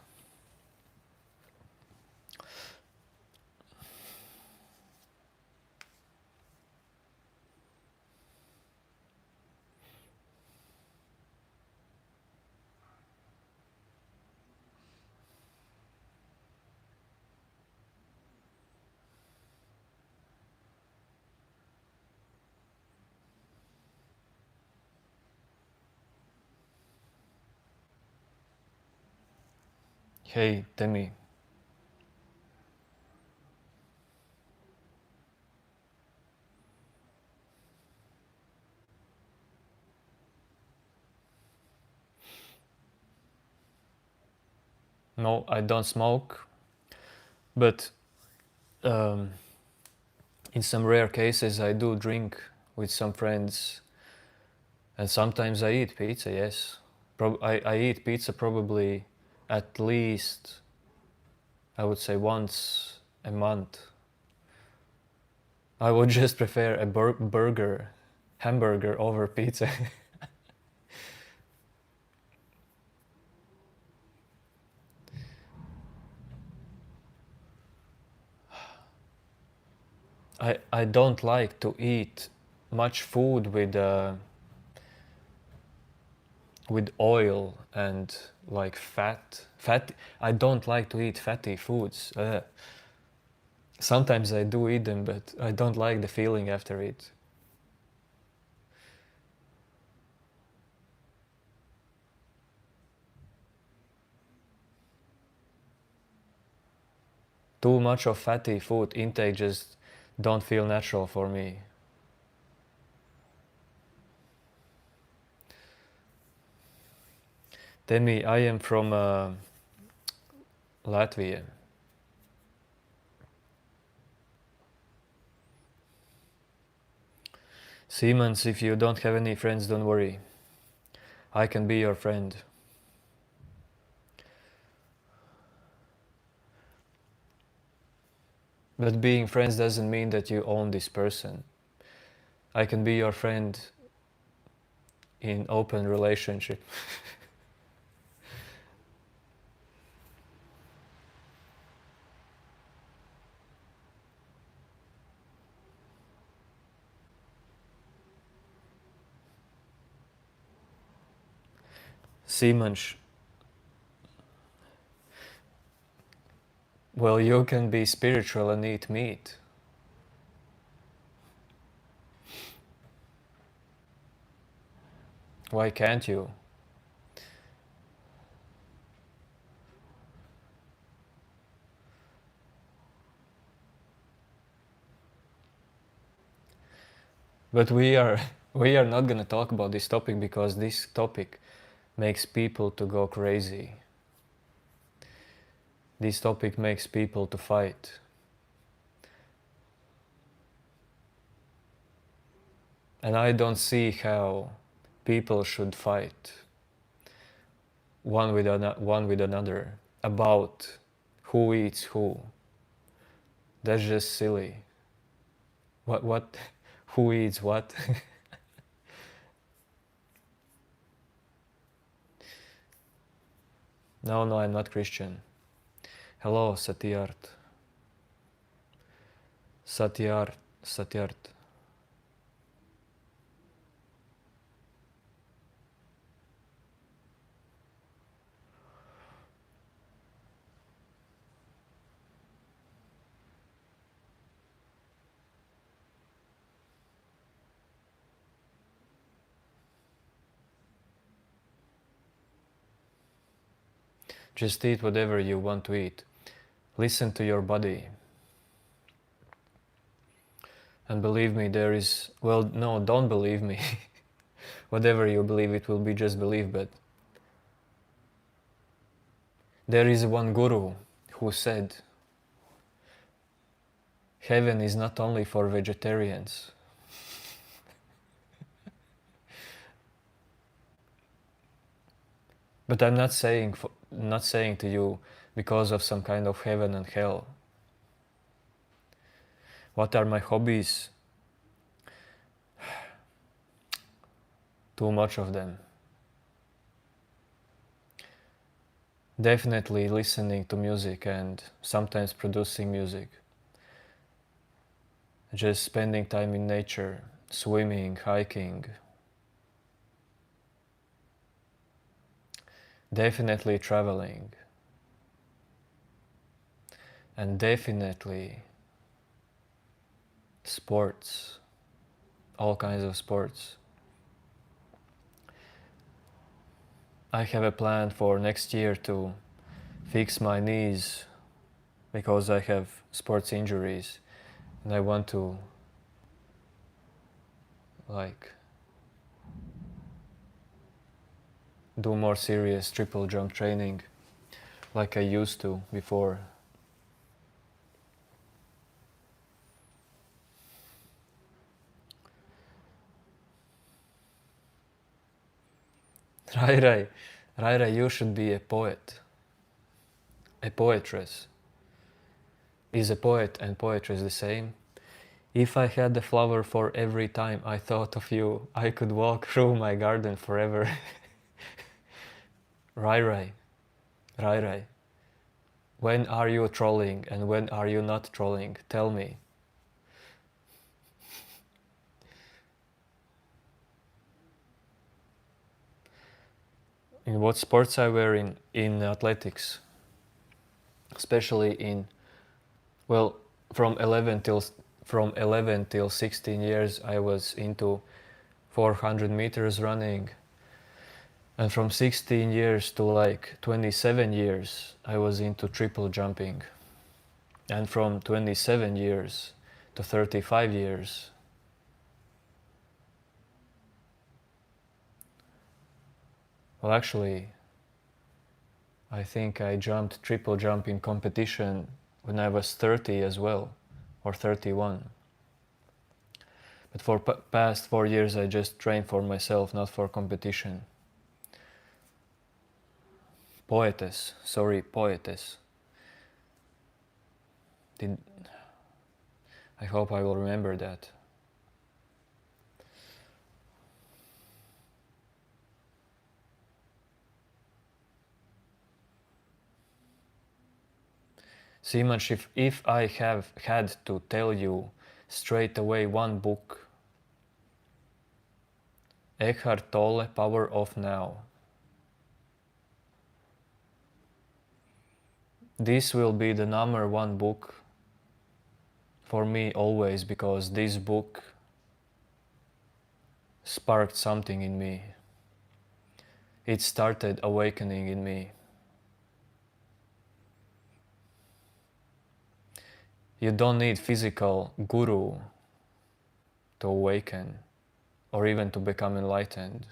Hey, Demi. No, I don't smoke, but in some rare cases I do drink with some friends, and sometimes I eat pizza, yes. I eat pizza probably at least, I would say, once a month. I would just prefer a hamburger over pizza. I don't like to eat much food with oil and like fat. I don't like to eat fatty foods. Sometimes I do eat them, but I don't like the feeling after it. Too much of fatty food intake just don't feel natural for me. Temi, I am from Latvia. Siemens, if you don't have any friends, don't worry. I can be your friend. But being friends doesn't mean that you own this person. I can be your friend in open relationship. Siemens, well, you can be spiritual and eat meat. Why can't you? But we are not going to talk about this topic because this topic makes people to go crazy. This topic makes people to fight. And I don't see how people should fight one with another about who eats who. That's just silly. What? Who eats what? No, I'm not Christian. Hello, Satyart. Satyart. Just eat whatever you want to eat. Listen to your body. And believe me, there is, well, no, don't believe me. Whatever you believe, it will be just belief, but there is one guru who said, heaven is not only for vegetarians. But I'm not saying to you because of some kind of heaven and hell. What are my hobbies? Too much of them. Definitely listening to music and sometimes producing music. Just spending time in nature, swimming, hiking. Definitely traveling. And definitely sports. All kinds of sports. I have a plan for next year to fix my knees because I have sports injuries and I want to do more serious triple jump training like I used to before. Raira, you should be a poet. A poetress. Is a poet and poetess the same? If I had a flower for every time I thought of you, I could walk through my garden forever. Rai, when are you trolling and when are you not trolling? Tell me. In what sports I were in athletics, especially in, well, from 11 till 16 years I was into 400 meters running, and from 16 years to like 27 years I was into triple jumping, and from 27 years to 35 years well, actually I think I jumped triple jump in competition when I was 30 as well, or 31. But for past 4 years I just trained for myself, not for competition. Poetess. I hope I will remember that. Simon, if I have had to tell you straight away one book, Eckhart Tolle, Power of Now. This will be the number one book for me always, because this book sparked something in me. It started awakening in me. You don't need physical guru to awaken or even to become enlightened.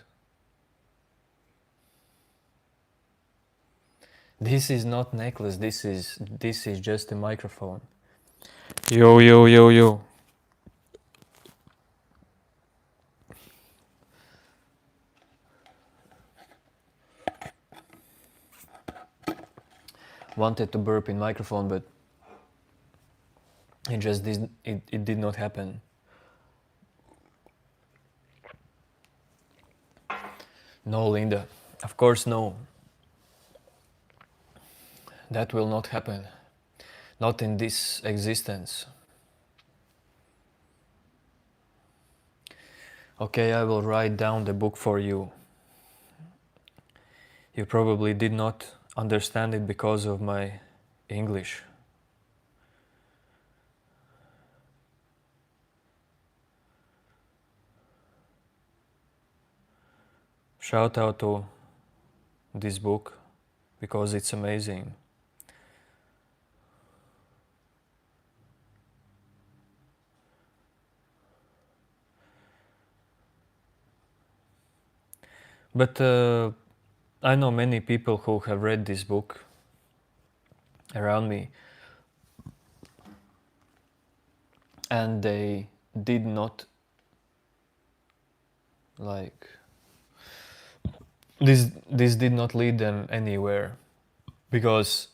This is not necklace, this is just a microphone. Yo. Wanted to burp in microphone, but it did not happen. No, Linda, of course no. That will not happen. Not in this existence. Okay, I will write down the book for you. You probably did not understand it because of my English. Shout out to this book because it's amazing. But I know many people who have read this book around me, and they did not like this did not lead them anywhere, because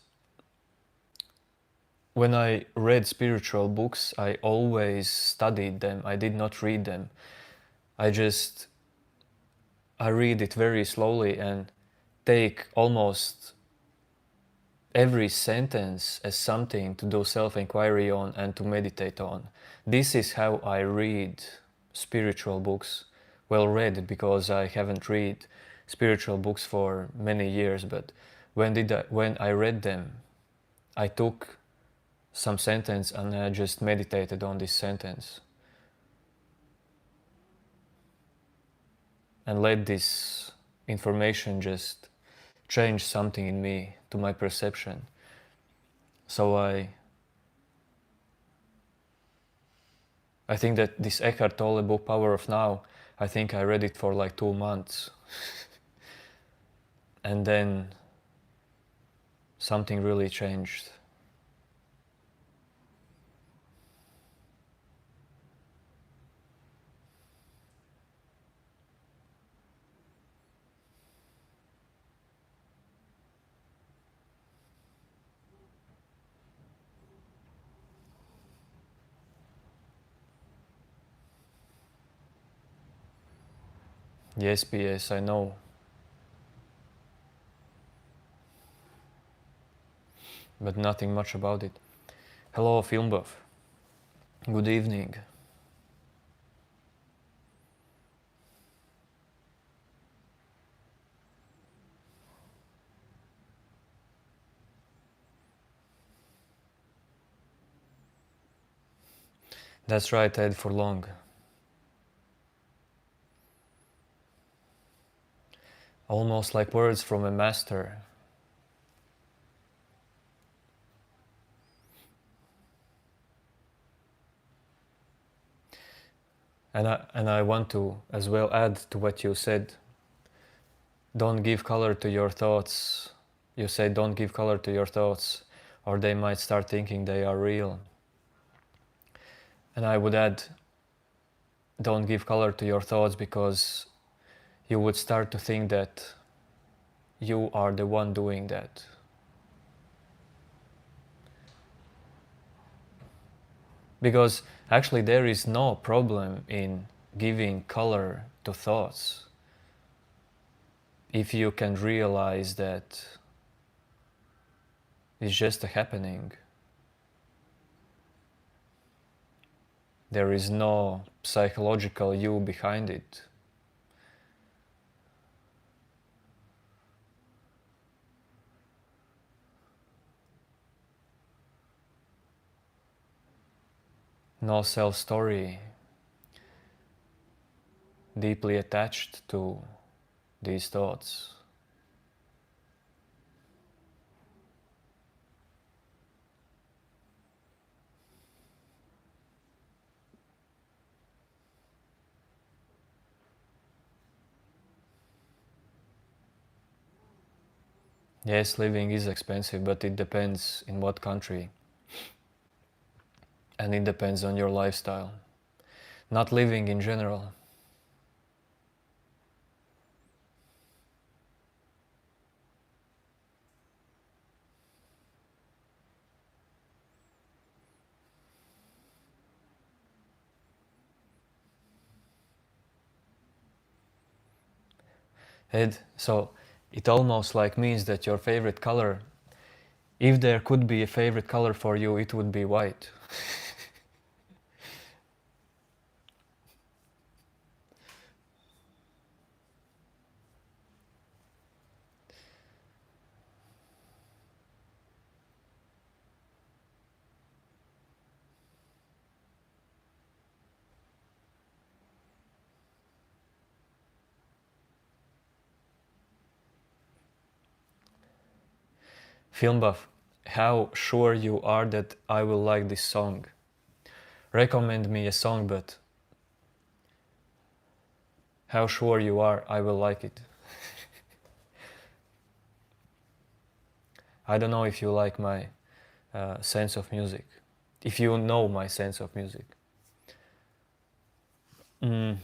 when I read spiritual books, I always studied them. I did not read them. I read it very slowly and take almost every sentence as something to do self-inquiry on and to meditate on. This is how I read spiritual books. Well read, because I haven't read spiritual books for many years, but when I read them, I took some sentence and I just meditated on this sentence and let this information just change something in me, to my perception. So I think that this Eckhart Tolle book, Power of Now, I think I read it for like 2 months. And then something really changed. Yes, PS, I know. But nothing much about it. Hello, Film Buff. Good evening. That's right, Ed Furlong. Almost like words from a master. And I want to as well add to what you said. Don't give color to your thoughts. You say don't give color to your thoughts, or they might start thinking they are real. And I would add, don't give color to your thoughts, because you would start to think that you are the one doing that. Because actually there is no problem in giving color to thoughts if you can realize that it's just a happening. There is no psychological you behind it. No self-story deeply attached to these thoughts. Yes, living is expensive, but it depends in what country. And it depends on your lifestyle. Not living in general. Ed, so it almost like means that your favorite color, if there could be a favorite color for you, it would be white. Film Buff, how sure you are that I will like this song? Recommend me a song, but how sure you are I will like it? I don't know if you like my sense of music, if you know my sense of music. Mm.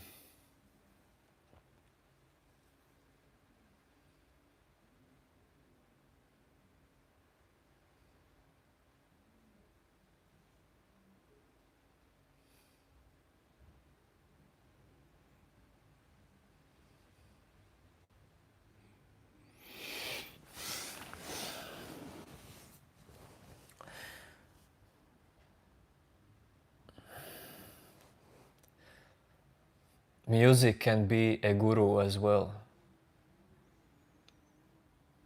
Music can be a guru as well.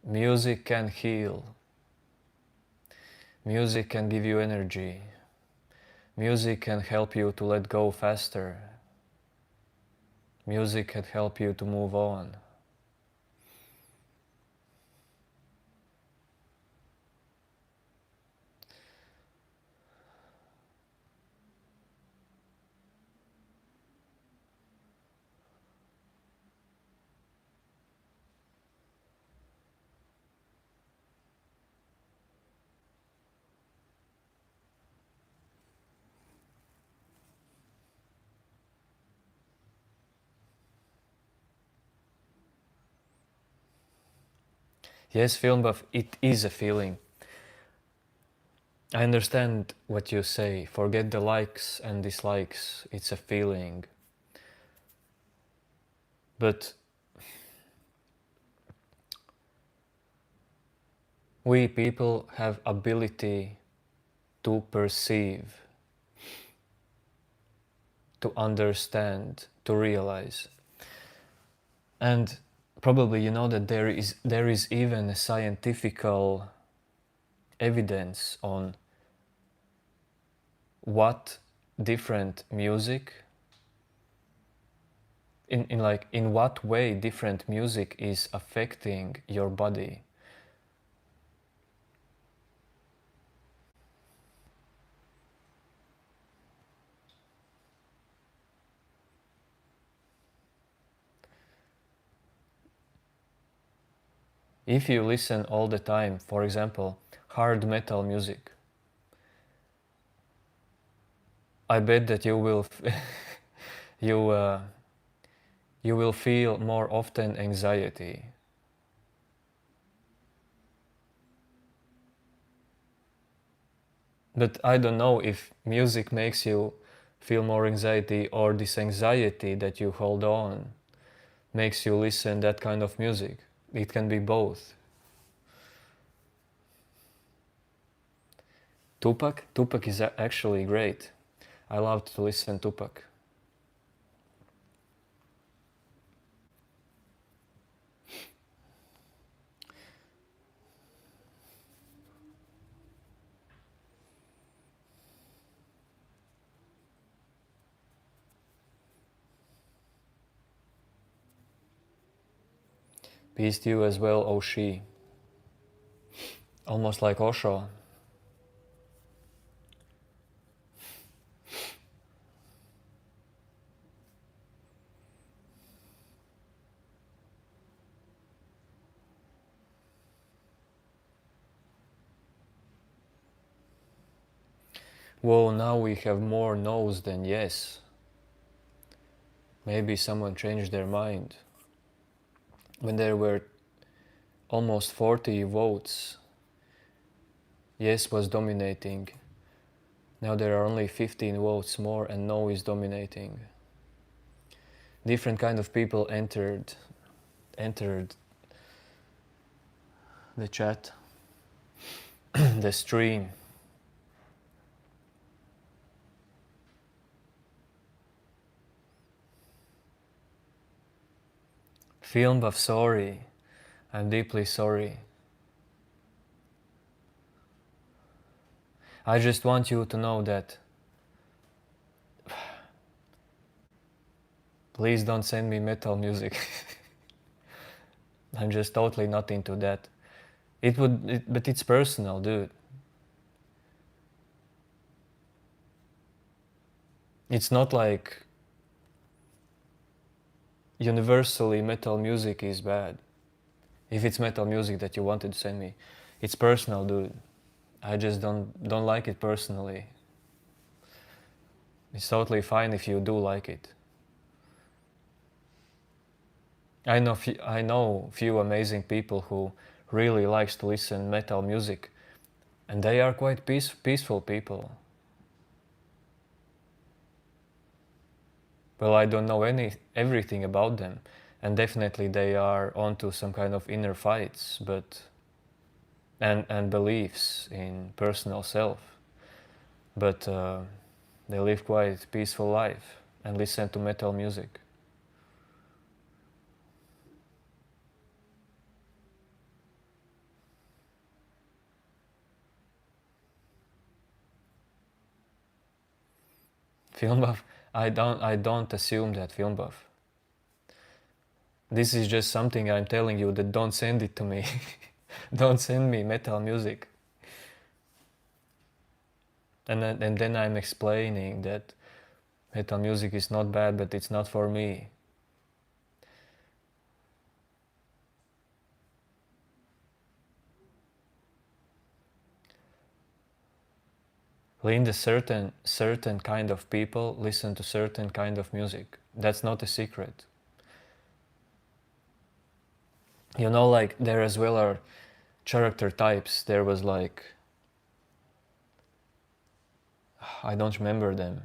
Music can heal. Music can give you energy. Music can help you to let go faster. Music can help you to move on. Yes, film buff, it is a feeling. I understand what you say. Forget the likes and dislikes. It's a feeling. But we people have ability to perceive, to understand, to realize. And probably you know that there is even a scientifical evidence on what different music in what way different music is affecting your body. If you listen all the time, for example, hard metal music, I bet that you will you you will feel more often anxiety. But I don't know if music makes you feel more anxiety or this anxiety that you hold on makes you listen that kind of music. It can be both. Tupac is actually great. I love to listen to Tupac. Peace to you as well, Oshi. Almost like Osho. Whoa, now we have more no's than yes. Maybe someone changed their mind. When there were almost 40 votes, yes was dominating. Now there are only 15 votes more and no is dominating. Different kind of people entered the chat, the stream. Film of sorry. I'm deeply sorry. I just want you to know that please don't send me metal music. I'm just totally not into that. But it's personal, dude. It's not like universally metal music is bad. If it's metal music that you wanted to send me, It's personal, dude. I just don't like it personally. It's totally fine if you do like it. I know few amazing people who really likes to listen metal music, and they are quite peaceful people. Well, I don't know everything about them, and definitely they are onto some kind of inner fights, but and beliefs in personal self, but they live quite peaceful life and listen to metal music. Film buff? I don't assume that, film buff. This is just something I'm telling you, that don't send it to me. Don't send me metal music. And then I'm explaining that metal music is not bad, but it's not for me. Linda, certain kind of people listen to certain kind of music. That's not a secret. You know, like there as well are character types. There was like, I don't remember them.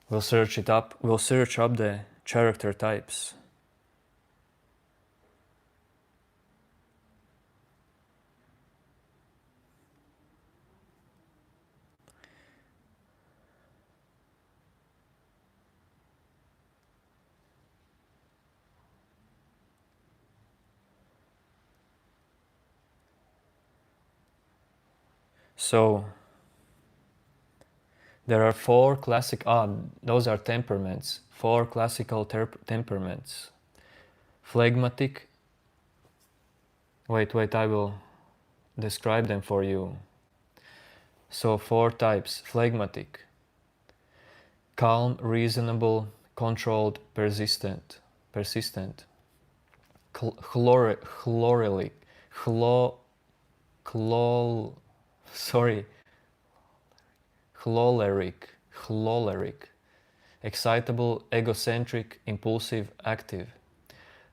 We'll search it up. We'll search up the character types. So there are four classic, those are temperaments. Four classical temperaments. Phlegmatic. Wait, I will describe them for you. So four types. Phlegmatic. Calm, reasonable, controlled, persistent. Chlorelic. Sorry. Choleric. Excitable, egocentric, impulsive, active.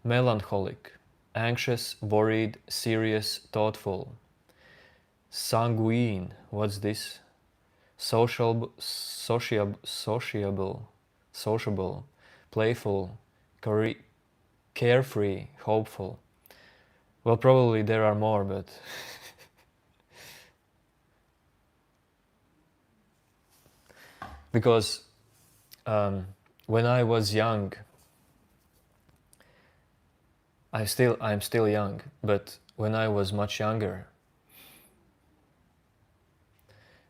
Melancholic. Anxious, worried, serious, thoughtful. Sanguine. What's this? Sociable, playful, carefree, hopeful. Well, probably there are more, but because when I was young, I'm still young, but when I was much younger,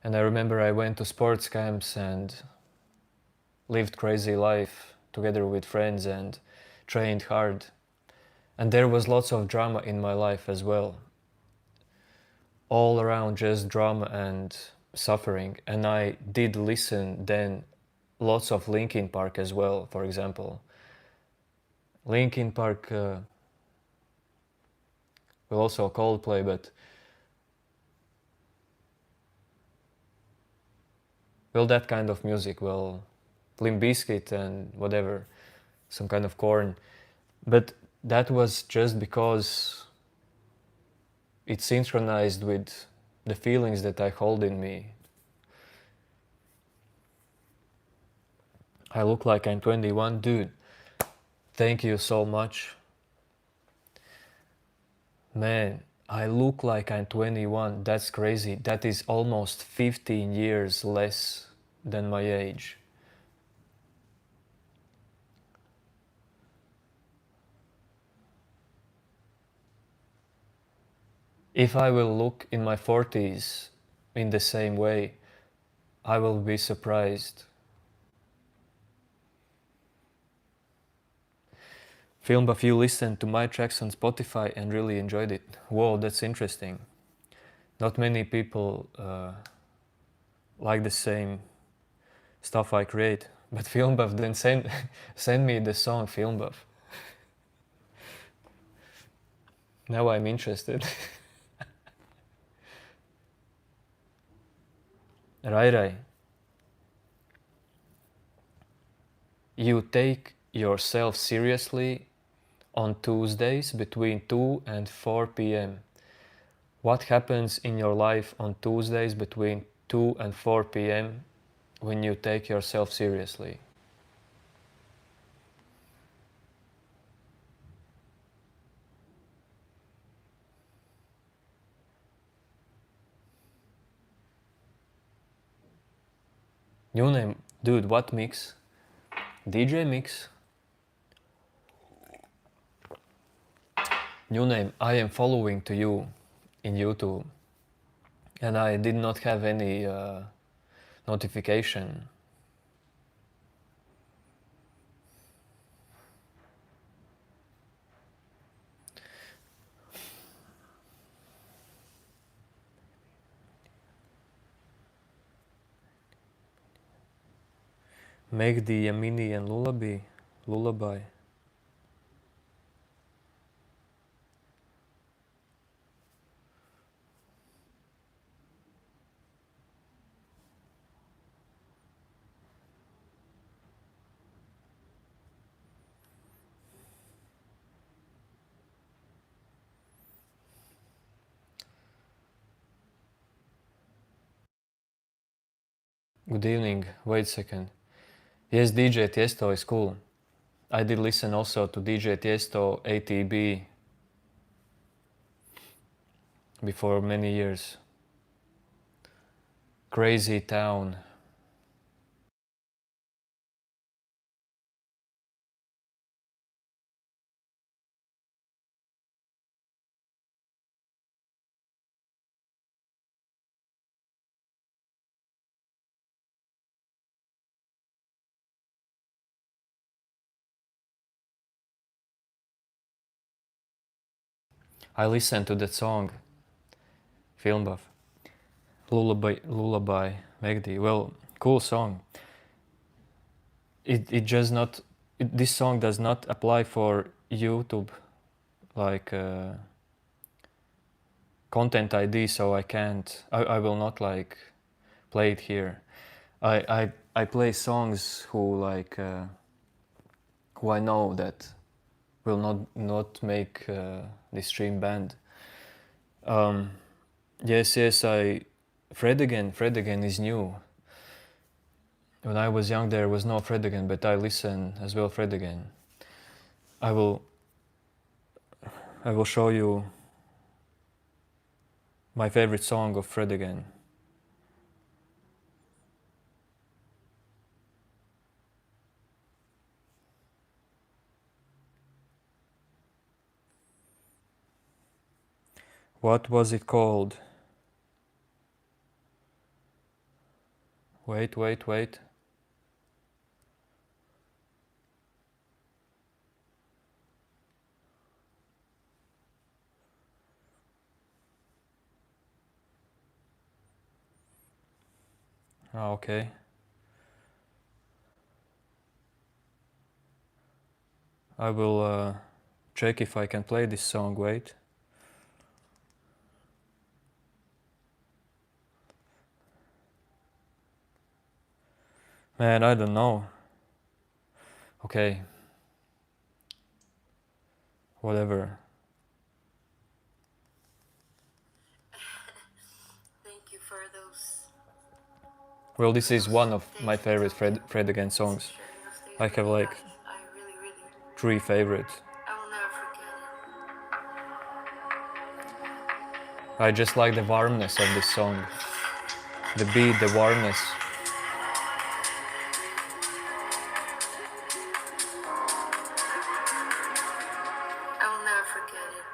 and I remember I went to sports camps and lived crazy life together with friends and trained hard. And there was lots of drama in my life as well. All around just drama and suffering. And I did listen then lots of Linkin Park as well, for example. Linkin Park, well, also Coldplay, but well, that kind of music, well, Limp Bizkit and whatever, some kind of Korn. But that was just because it synchronized with the feelings that I hold in me. I look like I'm 21, dude. Thank you so much. Man, I look like I'm 21. That's crazy. That is almost 15 years less than my age. If I will look in my 40s in the same way, I will be surprised. Film Buff, you listened to my tracks on Spotify and really enjoyed it. Whoa, that's interesting. Not many people like the same stuff I create. But Film Buff, then send me the song, Film Buff. Now I'm interested. Rai, you take yourself seriously on Tuesdays between 2 and 4 p.m. What happens in your life on Tuesdays between 2 and 4 p.m. when you take yourself seriously? New name, dude, what mix? DJ mix? New name, I am following to you in YouTube and I did not have any notification. Make the Yamini and lullaby. Good evening, wait a second. Yes, DJ Tiesto is cool. I did listen also to DJ Tiesto ATB before many years. Crazy Town. I listened to that song, Film Buff. Lullaby, Megdi. Well, cool song. This song does not apply for YouTube, like content ID, so I will not like play it here. I play songs who I know that will not make the stream banned. Yes, Fred again is new. When I was young there was no Fred again, but I listen as well Fred again. I will show you my favorite song of Fred again. What was it called? Wait. Ah, okay. I will check if I can play this song, wait. Man, I don't know. Okay. Whatever. Thank you for those. Well, this is one of my favorite Fred again songs. I have like I really 3 favorites. I will never forget it. I just like the warmness of this song. The beat, the warmness. I will never forget it.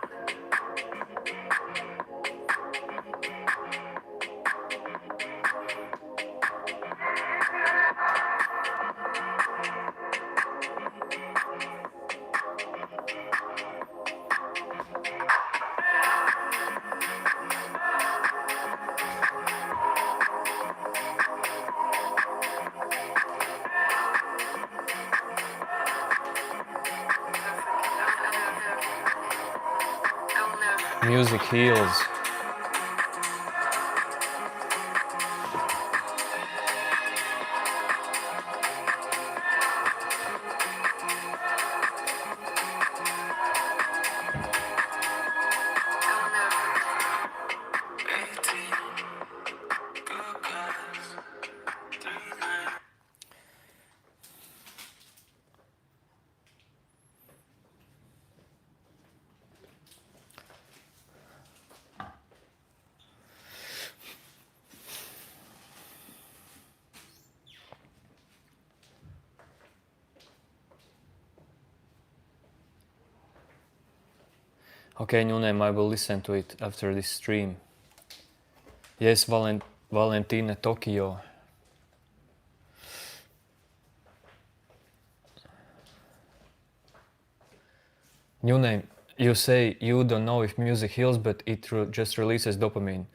music heals. I will never forget it. Okay, new name, I will listen to it after this stream. Yes, Valentina Tokyo. New name, you say you don't know if music heals, but it just releases dopamine.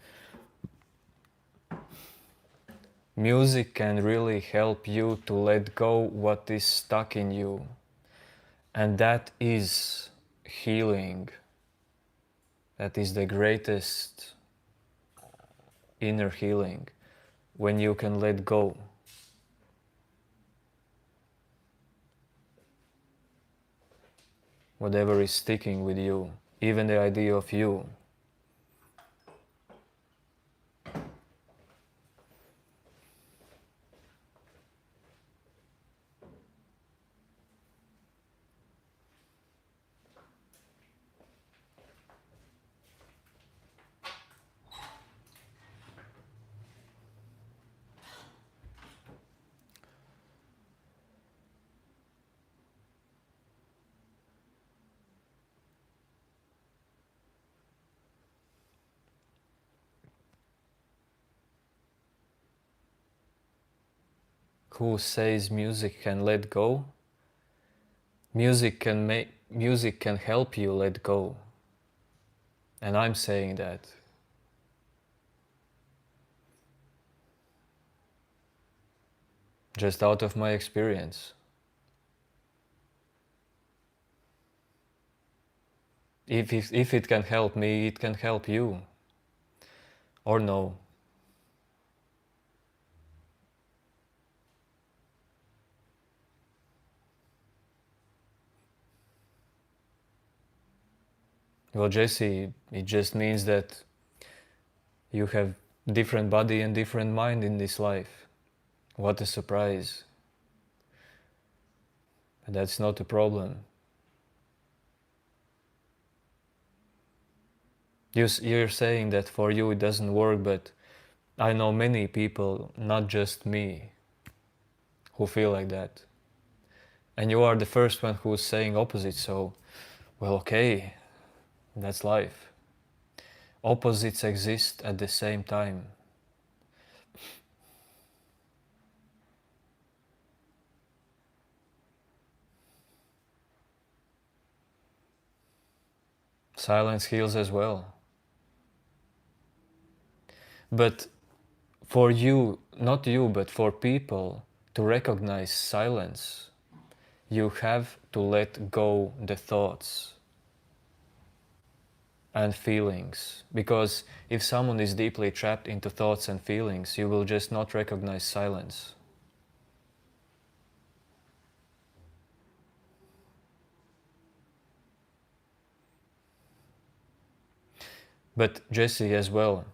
Music can really help you to let go what is stuck in you. And that is healing. That is the greatest inner healing, when you can let go. Whatever is sticking with you, even the idea of you. Who says music can let go? Music can help you let go. And I'm saying that. Just out of my experience. If it can help me, it can help you. Or no. Well, Jesse, it just means that you have different body and different mind in this life. What a surprise. That's not a problem. You're saying that for you it doesn't work, but I know many people, not just me, who feel like that. And you are the first one who's saying opposite, so, well, okay, that's life. Opposites exist at the same time. Silence heals as well. But for you, not you, but for people to recognize silence, you have to let go the thoughts and feelings. Because if someone is deeply trapped into thoughts and feelings, you will just not recognize silence. But Jesse as well,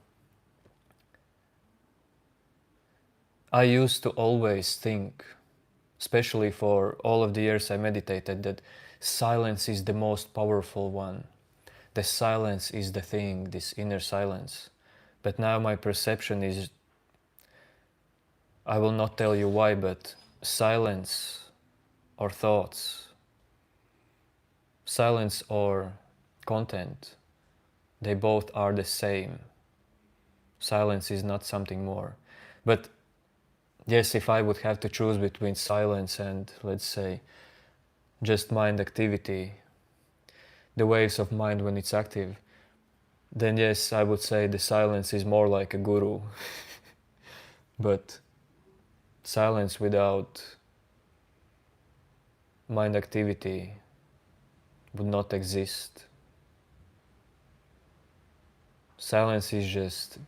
I used to always think, especially for all of the years I meditated, that silence is the most powerful one. The silence is the thing, this inner silence. But now my perception is, I will not tell you why, but silence or thoughts, silence or content, they both are the same. Silence is not something more. But yes, if I would have to choose between silence and, let's say, just mind activity, the waves of mind when it's active, then yes, I would say the silence is more like a guru. But silence without mind activity would not exist. silence is just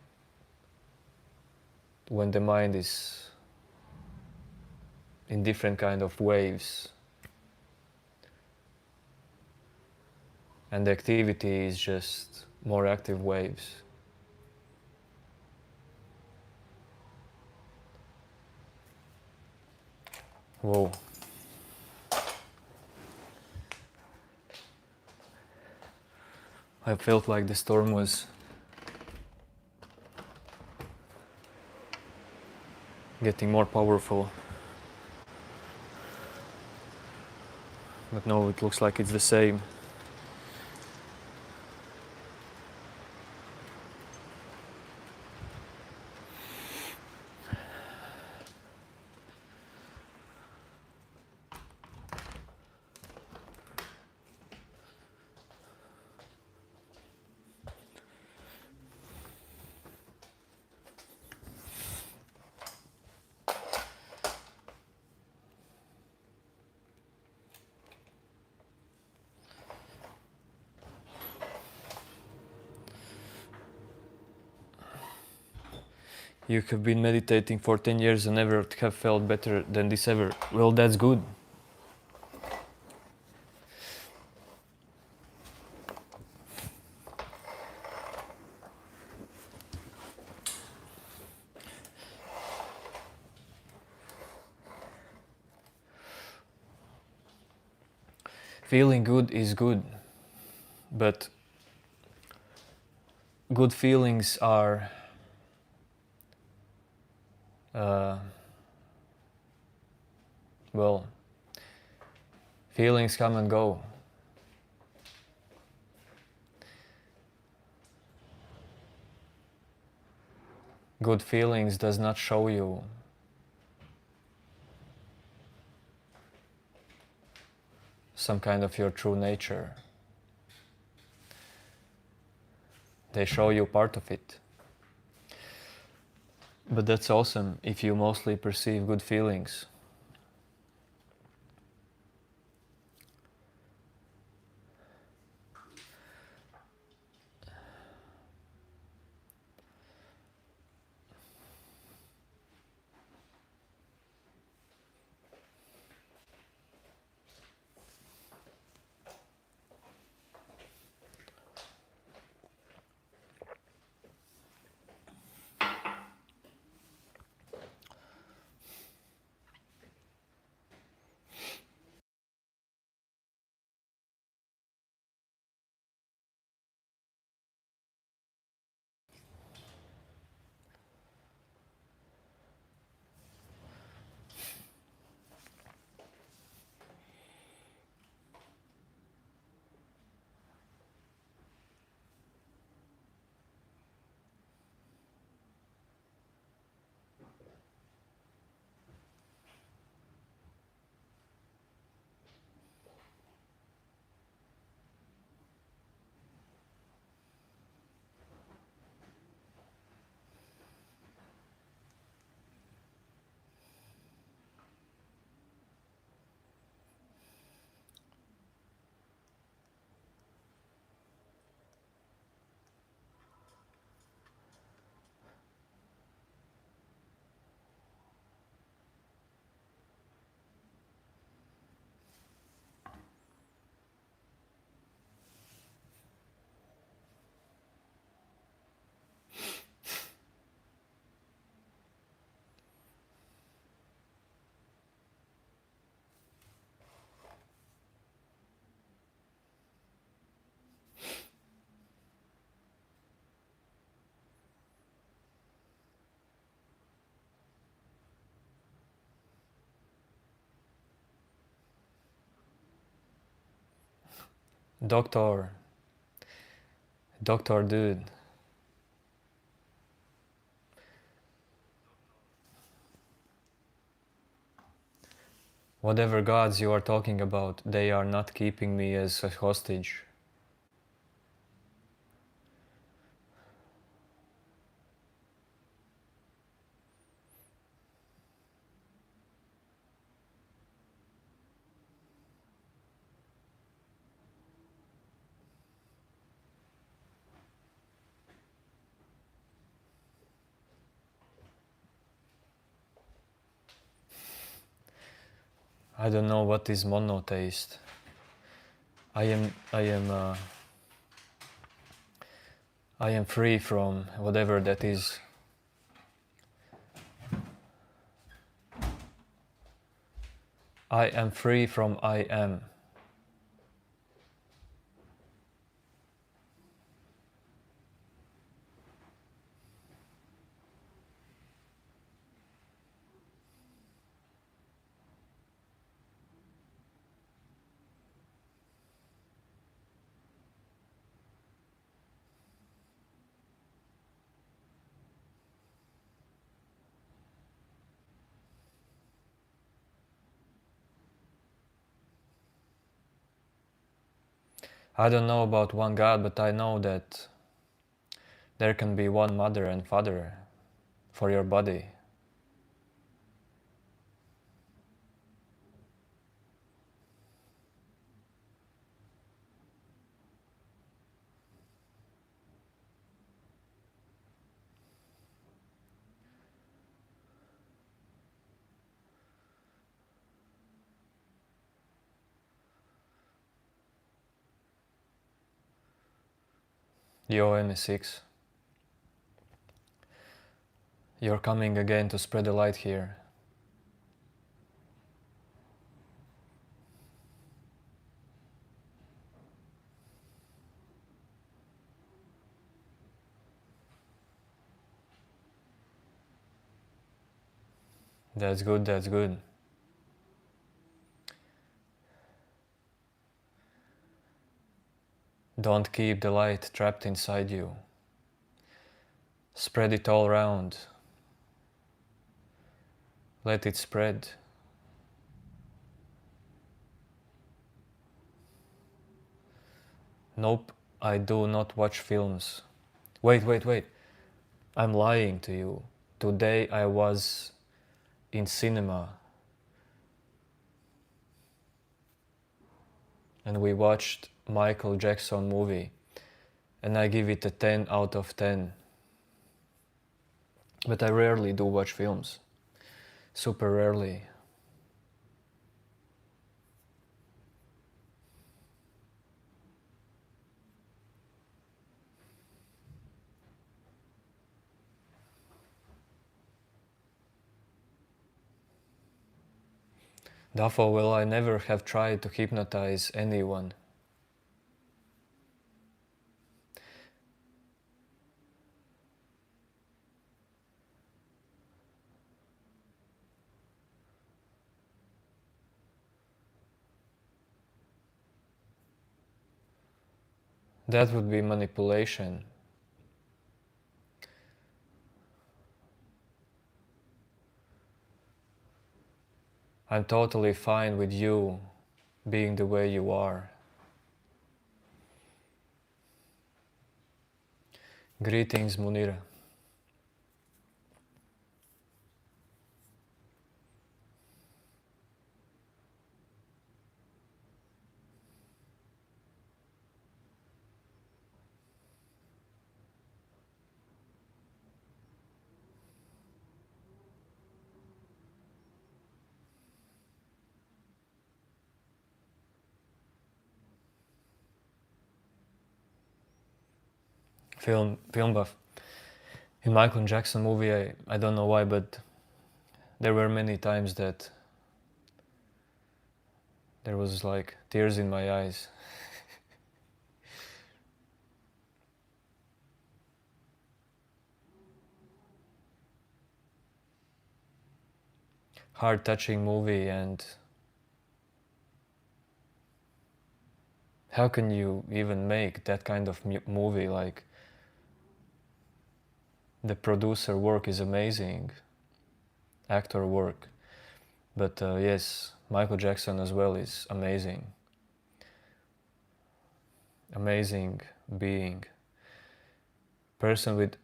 when the mind is in different kind of waves, and the activity is just more active waves. Whoa. I felt like the storm was getting more powerful. But no, it looks like it's the same. You have been meditating for 10 years and never have felt better than this ever. Well, that's good. Feeling good is good, but good feelings are well, feelings come and go. Good feelings does not show you some kind of your true nature. They show you part of it. But that's awesome if you mostly perceive good feelings. Doctor, dude, whatever gods you are talking about, they are not keeping me as a hostage. I don't know what is monotheist. I am free from whatever that is. I am free from I am. I don't know about one God, but I know that there can be one mother and father for your body. The OM is 6. You're coming again to spread the light here. That's good, that's good. Don't keep the light trapped inside you. Spread it all around. Let it spread. Nope, I do not watch films. Wait. I'm lying to you. Today I was in cinema and we watched Michael Jackson movie and I give it a 10 out of 10. But I rarely do watch films. Super rarely. Therefore, will I never have tried to hypnotize anyone. That would be manipulation. I'm totally fine with you being the way you are. Greetings, Munira. Film buff. In Michael Jackson movie, I don't know why, but there were many times that there was like tears in my eyes. Heart-touching movie, and how can you even make that kind of movie? Like, the producer work is amazing, actor work, but yes, Michael Jackson as well is amazing. Amazing being, person with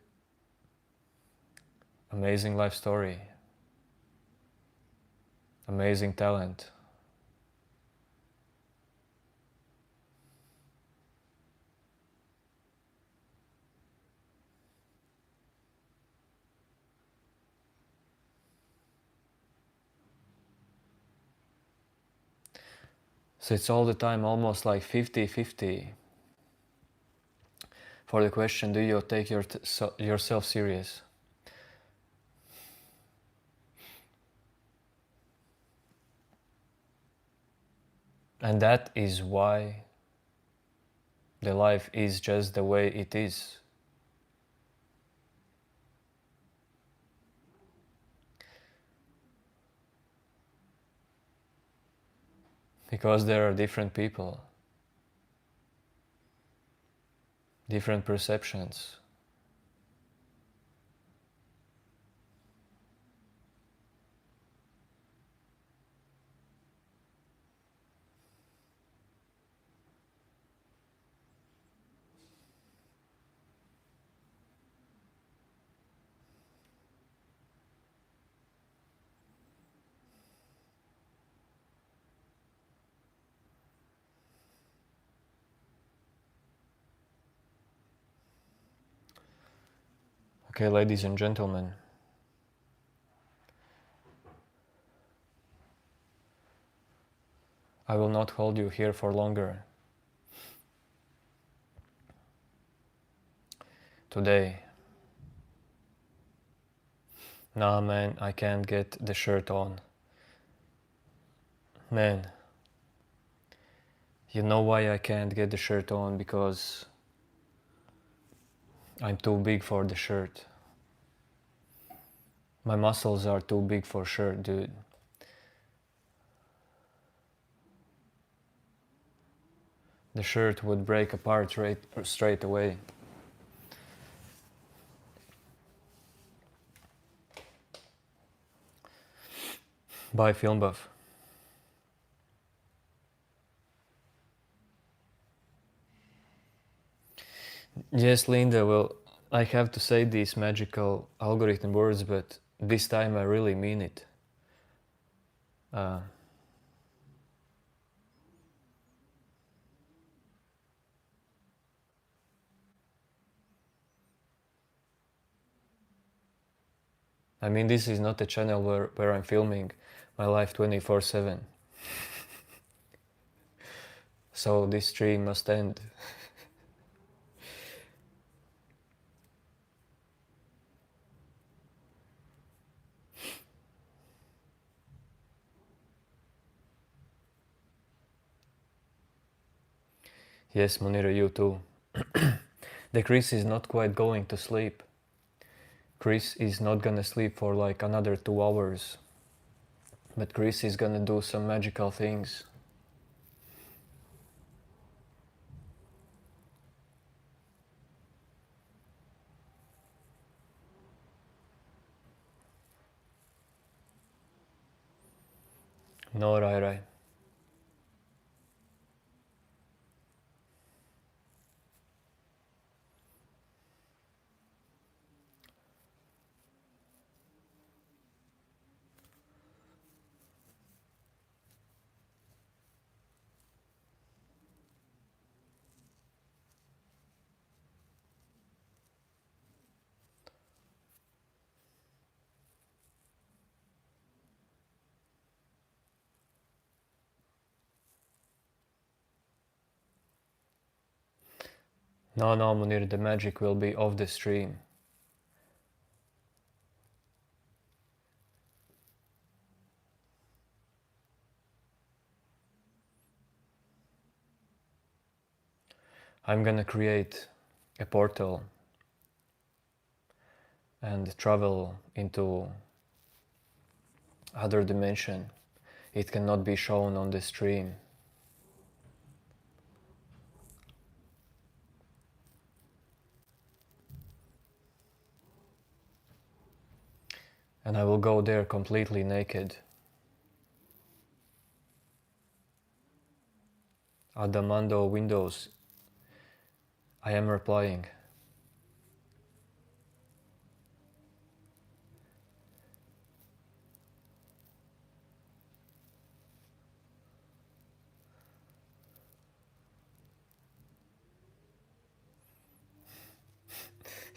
amazing life story, amazing talent. So it's all the time almost like 50-50 for the question, do you take yourself serious? And that is why the life is just the way it is. Because there are different people, different perceptions. Okay, ladies and gentlemen, I will not hold you here for longer. Today, nah man, I can't get the shirt on. Man, you know why I can't get the shirt on? Because I'm too big for the shirt. My muscles are too big for shirt, dude. The shirt would break apart straight away. Bye, Film Buff. Yes, Linda, well, I have to say these magical algorithm words, but this time I really mean it. I mean, this is not a channel where I'm filming my life 24/7. So this stream must end. Yes, Munira, you too. The Chris is not quite going to sleep. Chris is not gonna sleep for like another 2 hours. But Chris is gonna do some magical things. No, Rai. No, Munir, the magic will be off the stream. I'm gonna create a portal and travel into other dimension. It cannot be shown on the stream. And I will go there completely naked. Adamando Windows, I am replying.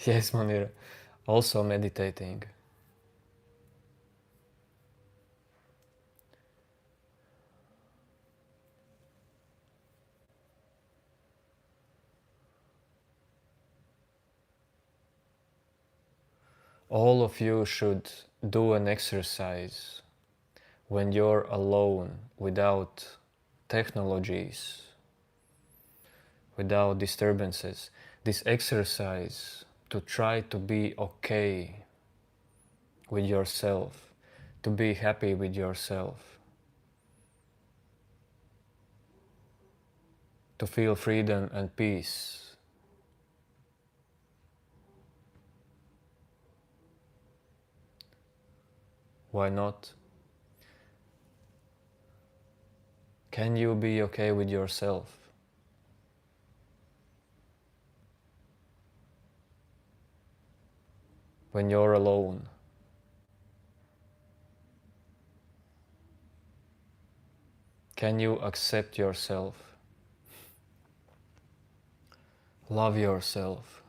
Yes, Munir, also meditating. all of you should do an exercise when you're alone, without technologies, without disturbances. This exercise to try to be okay with yourself, to be happy with yourself, to feel freedom and peace. Why not? Can you be okay with yourself? When you're alone? Can you accept yourself? Love yourself?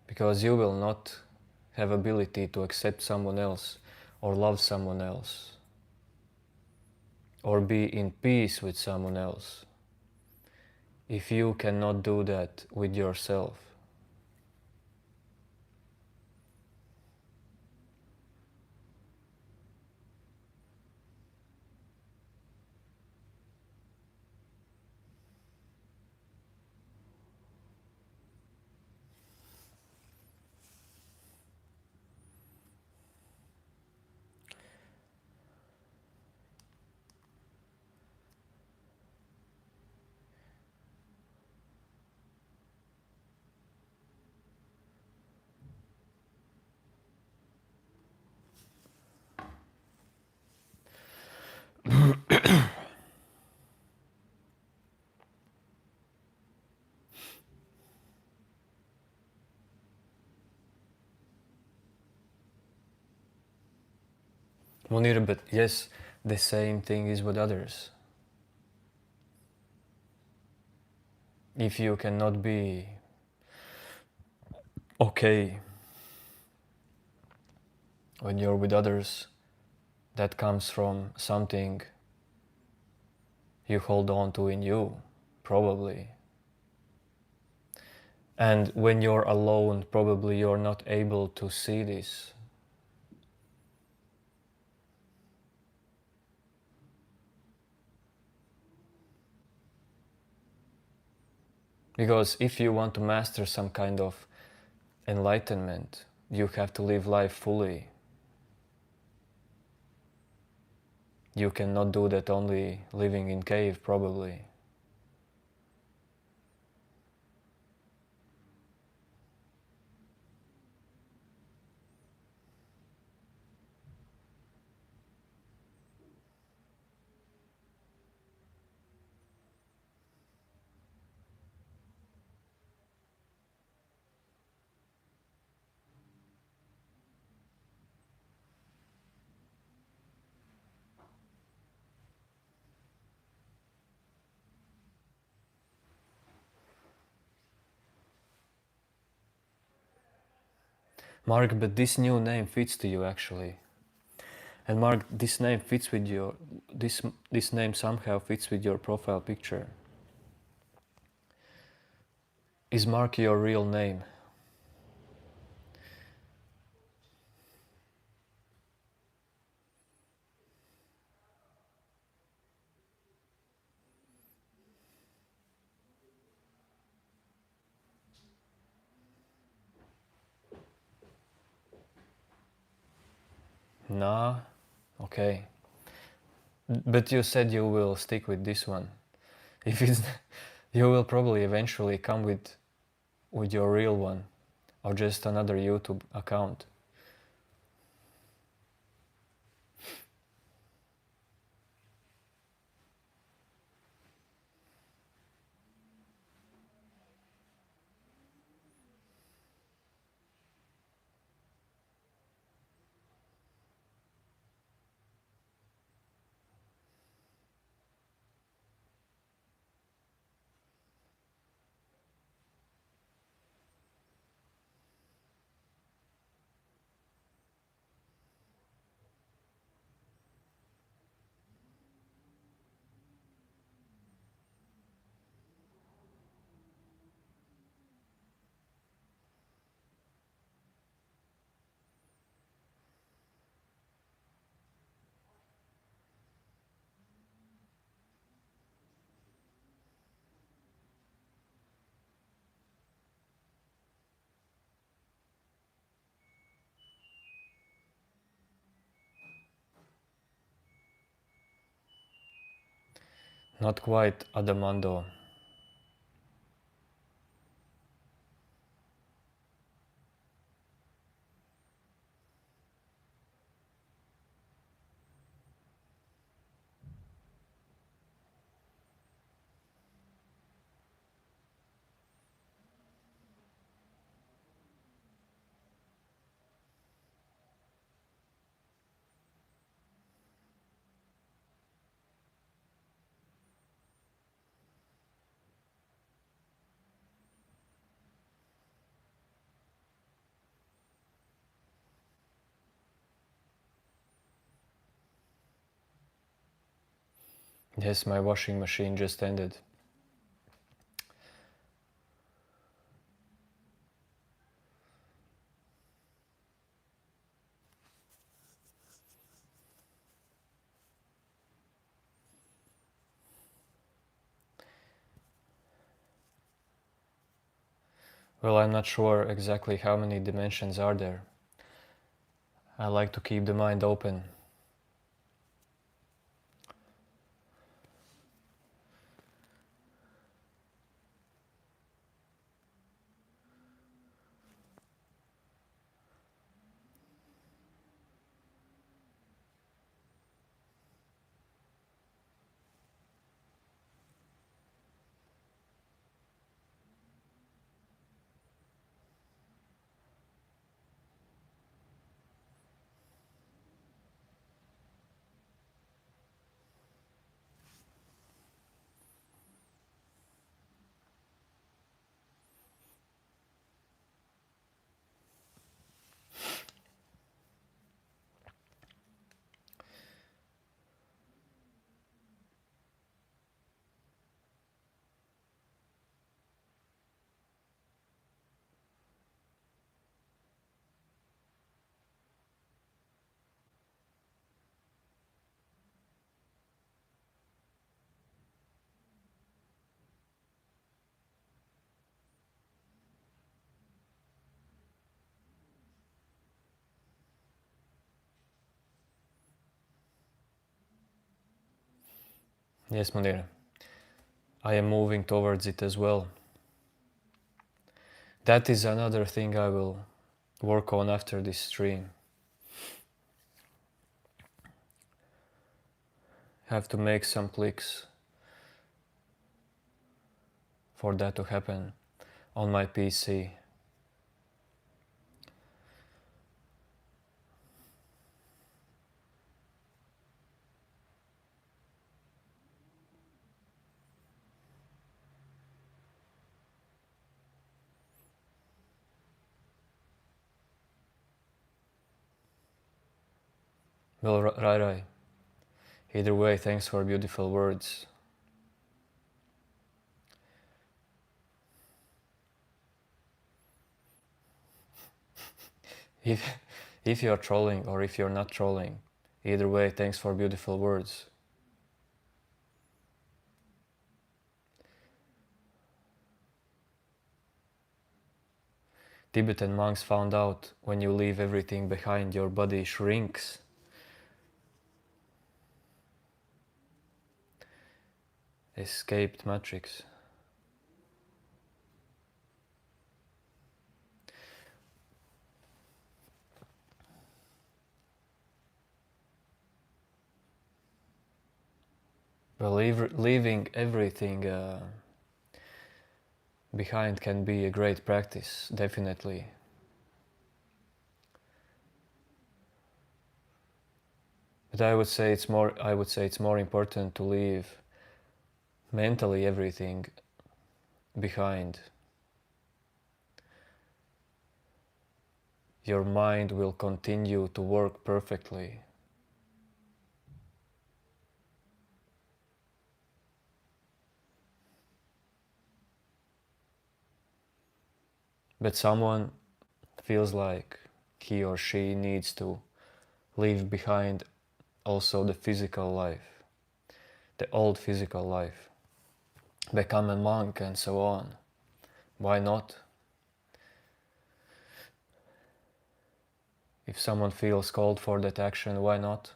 Because you will not have ability to accept someone else or love someone else or be in peace with someone else if you cannot do that with yourself. Munir, but yes, the same thing is with others. If you cannot be okay when you're with others, that comes from something you hold on to in you, probably. And when you're alone, probably you're not able to see this. Because if you want to master some kind of enlightenment, you have to live life fully. You cannot do that only living in cave, probably. Mark, but this new name fits to you actually. And Mark, this name fits with your, this name somehow fits with your profile picture. Is Mark your real name? Nah, okay. But you said you will stick with this one. If it's, you will probably eventually come with your real one, or just another YouTube account. Not quite Adamando. Yes, my washing machine just ended. Well, I'm not sure exactly how many dimensions are there. I like to keep the mind open. Yes, Munir. I am moving towards it as well. That is another thing I will work on after this stream. Have to make some clicks for that to happen on my PC. Well, right. Either way, thanks for beautiful words. If, if you're trolling or if you're not trolling, either way, thanks for beautiful words. Tibetan monks found out when you leave everything behind, your body shrinks. Escaped matrix. Well, leaving everything behind can be a great practice, definitely. But I would say it's more important to leave mentally everything behind. Your mind will continue to work perfectly. But someone feels like he or she needs to leave behind also the physical life, the old physical life, become a monk and so on. Why not? If someone feels called for that action, why not?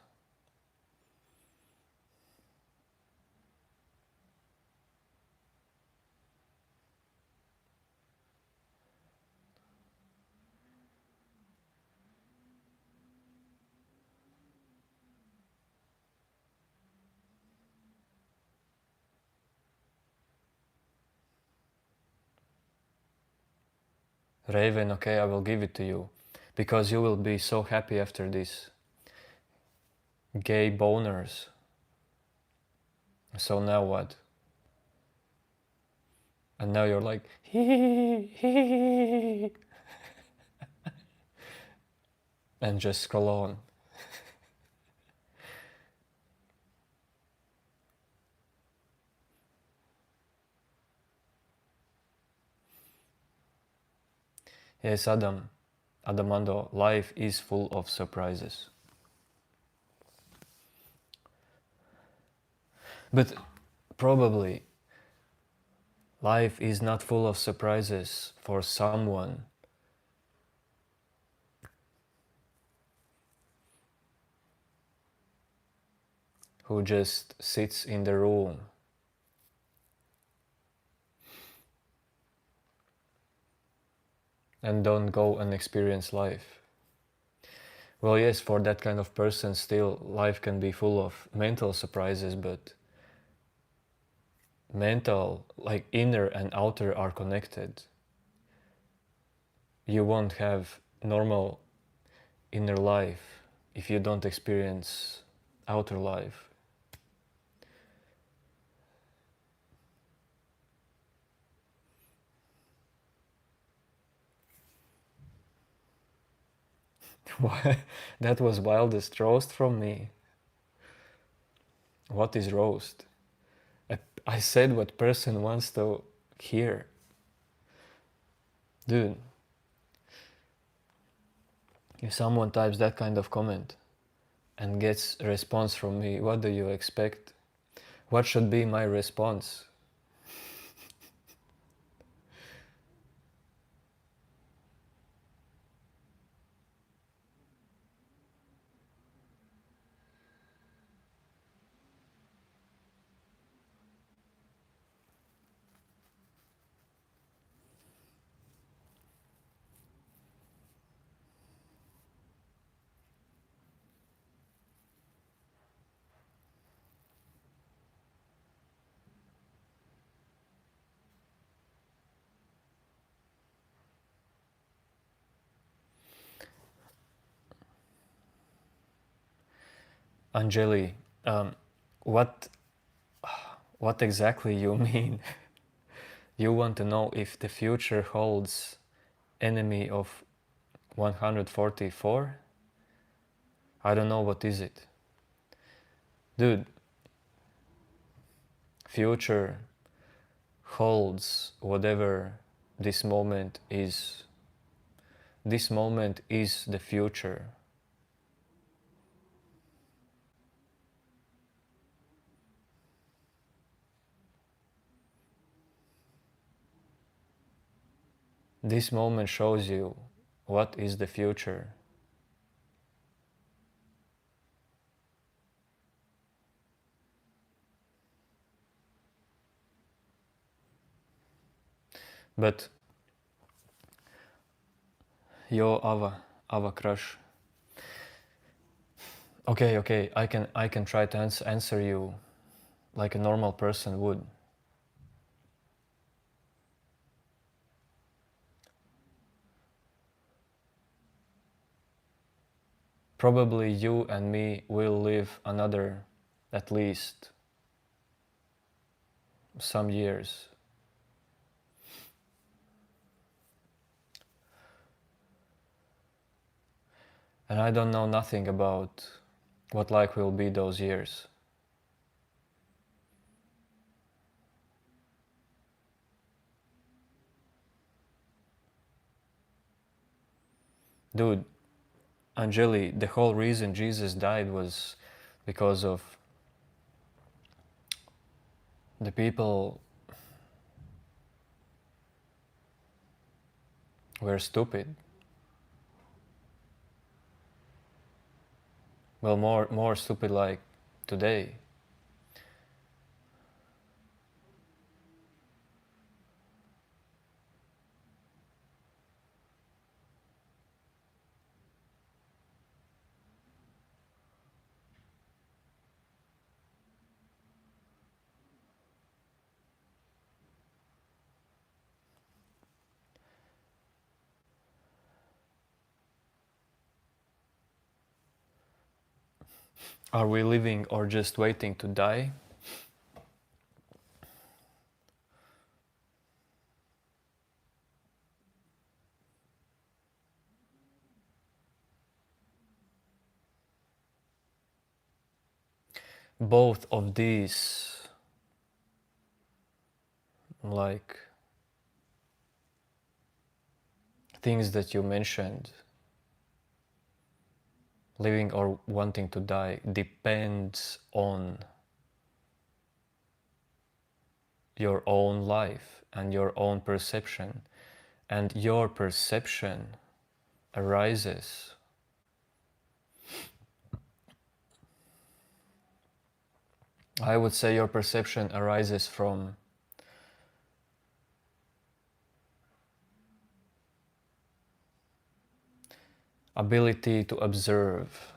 Raven, okay, I will give it to you. Because you will be so happy after this. Gay boners. So now what? And now you're like, hee hee, and just scroll on. Yes, Adamando, life is full of surprises. But probably life is not full of surprises for someone who just sits in the room and don't go and experience life. Well, yes, for that kind of person, still life can be full of mental surprises, but mental, like inner and outer, are connected. You won't have normal inner life if you don't experience outer life. That was wildest roast from me. What is roast? I said what person wants to hear. Dude, if someone types that kind of comment and gets a response from me, what do you expect? What should be my response? Anjali, um, what what exactly you mean? You want to know if the future holds enemy of 144? I don't know, what is it? Dude, future holds whatever this moment is. This moment is the future. This moment shows you what is the future. But yo, Ava crush. Okay, I can try to answer you like a normal person would. Probably you and me will live another at least some years. And I don't know nothing about what life will be those years. Dude, Anjali, the whole reason Jesus died was because of the people were stupid. Well, more stupid like today. Are we living or just waiting to die? Both of these, like, things that you mentioned, living or wanting to die, depends on your own life and your own perception. And your perception arises, I would say your perception arises from ability to observe,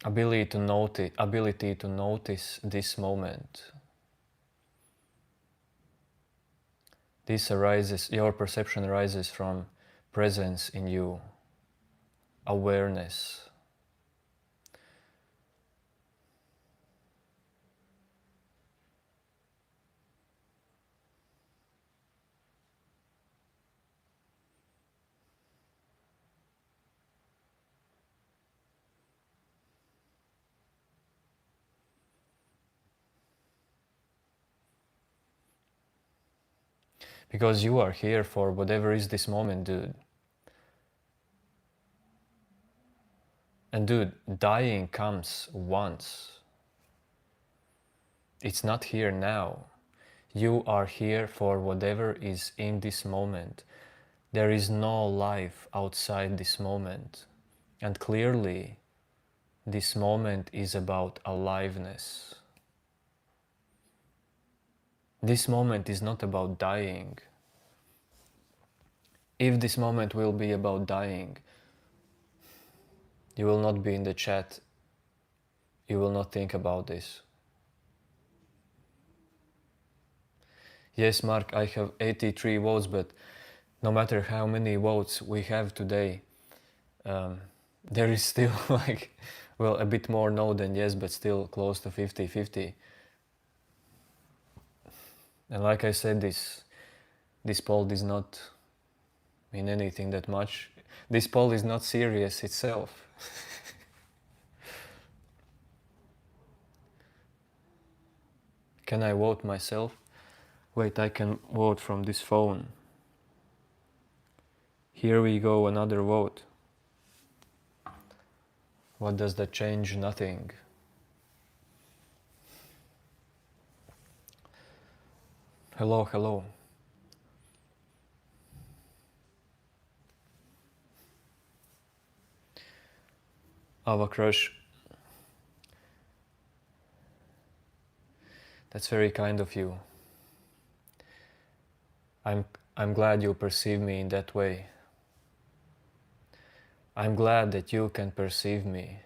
ability to notice this moment. This arises, your perception arises from presence in you, awareness. Because you are here for whatever is this moment, dude. And dude, dying comes once. It's not here now. You are here for whatever is in this moment. There is no life outside this moment. And clearly, this moment is about aliveness. This moment is not about dying. If this moment will be about dying, you will not be in the chat. You will not think about this. Yes, Mark, I have 83 votes, but no matter how many votes we have today, there is still like, well, a bit more no than yes, but still close to 50-50. And like I said, this poll does not mean anything that much. This poll is not serious itself. Can I vote myself? Wait, I can vote from this phone. Here we go, another vote. What does that change? Nothing. Hello, hello. Ava Crush. That's very kind of you. I'm glad you perceive me in that way. I'm glad that you can perceive me.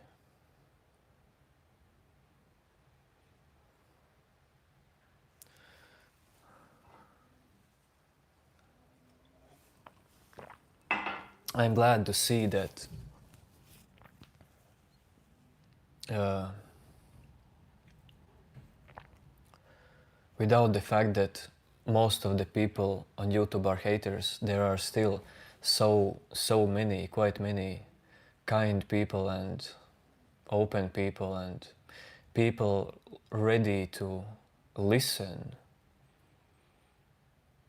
I'm glad to see that without the fact that most of the people on YouTube are haters, there are still so many, quite many kind people and open people and people ready to listen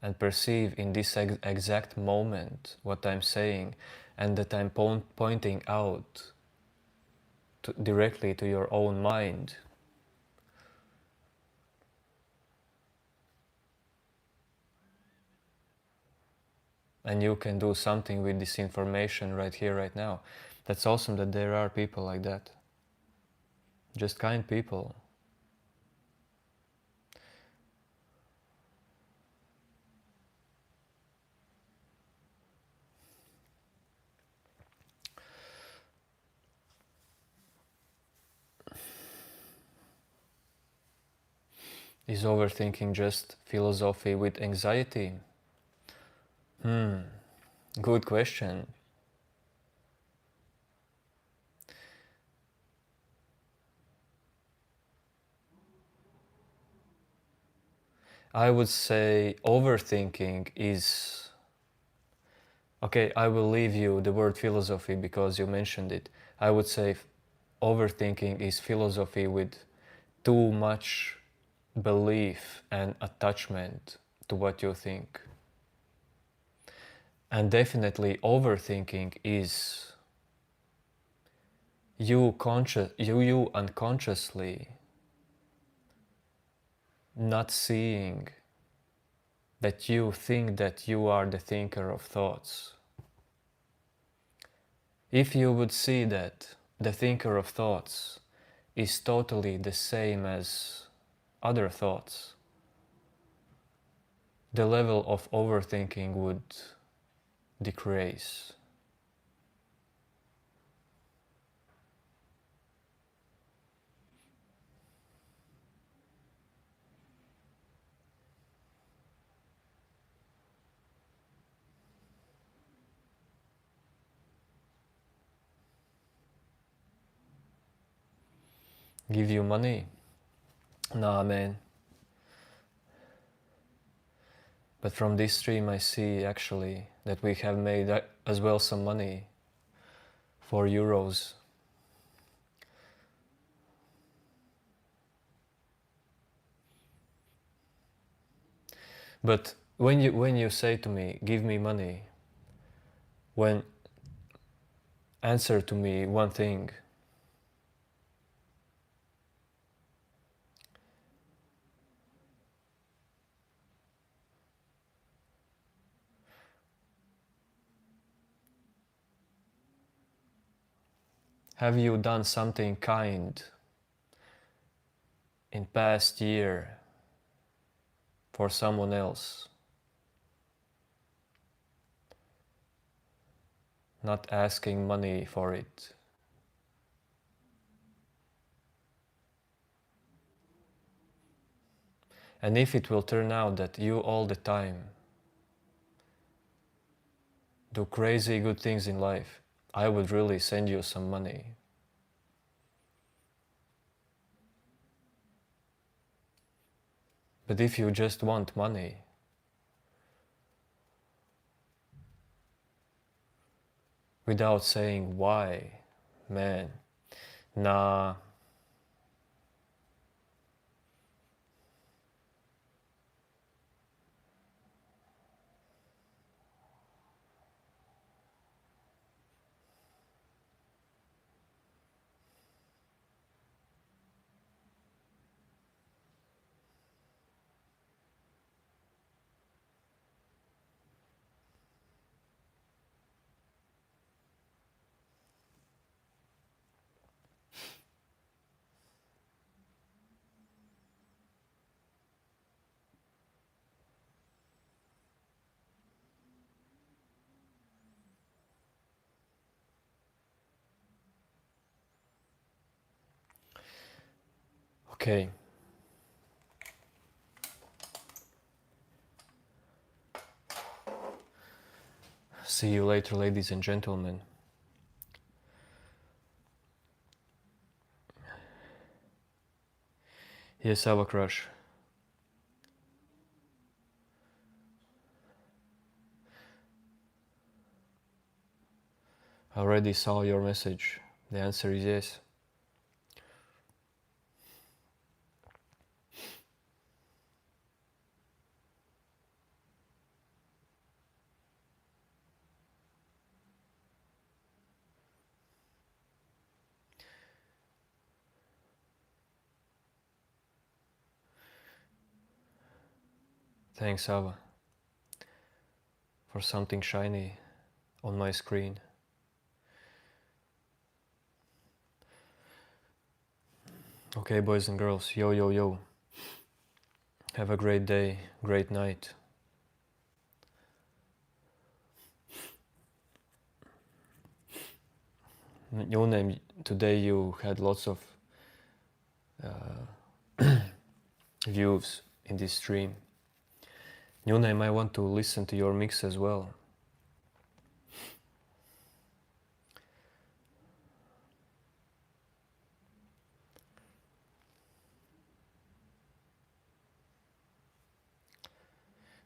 and perceive in this exact moment what I'm saying, and that I'm pointing out directly to your own mind. And you can do something with this information right here, right now. That's awesome that there are people like that. Just kind people. Is overthinking just philosophy with anxiety? Good question. I would say overthinking is... Okay, I will leave you the word philosophy because you mentioned it. I would say overthinking is philosophy with too much belief and attachment to what you think. And definitely overthinking is you unconsciously not seeing that you think that you are the thinker of thoughts. If you would see that the thinker of thoughts is totally the same as other thoughts, the level of overthinking would decrease. Give you money? Nah, man. But from this stream I see actually that we have made as well some money for euros. But when you say to me, give me money, when answer to me one thing. Have you done something kind in past year for someone else? Not asking money for it. And if it will turn out that you all the time do crazy good things in life, I would really send you some money. But if you just want money, without saying why, man, nah. Okay. See you later, ladies and gentlemen. Yes, Ava Crush. I already saw your message. The answer is yes. Thanks, Ava, for something shiny on my screen. Okay, boys and girls, yo, yo, yo. Have a great day, great night. Your name, today you had lots of views in this stream. New name, I want to listen to your mix as well.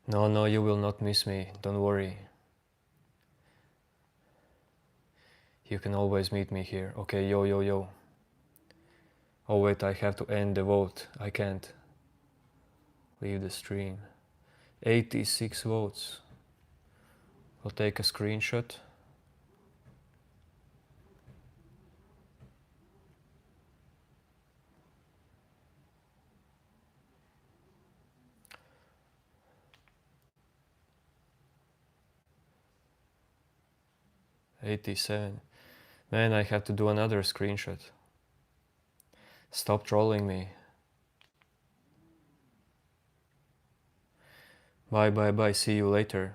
No, you will not miss me, don't worry. You can always meet me here. Okay, yo. Oh wait, I have to end the vote. I can't leave the stream. 86 votes. I'll take a screenshot. '87. Man, I have to do another screenshot. Stop trolling me. Bye, see you later.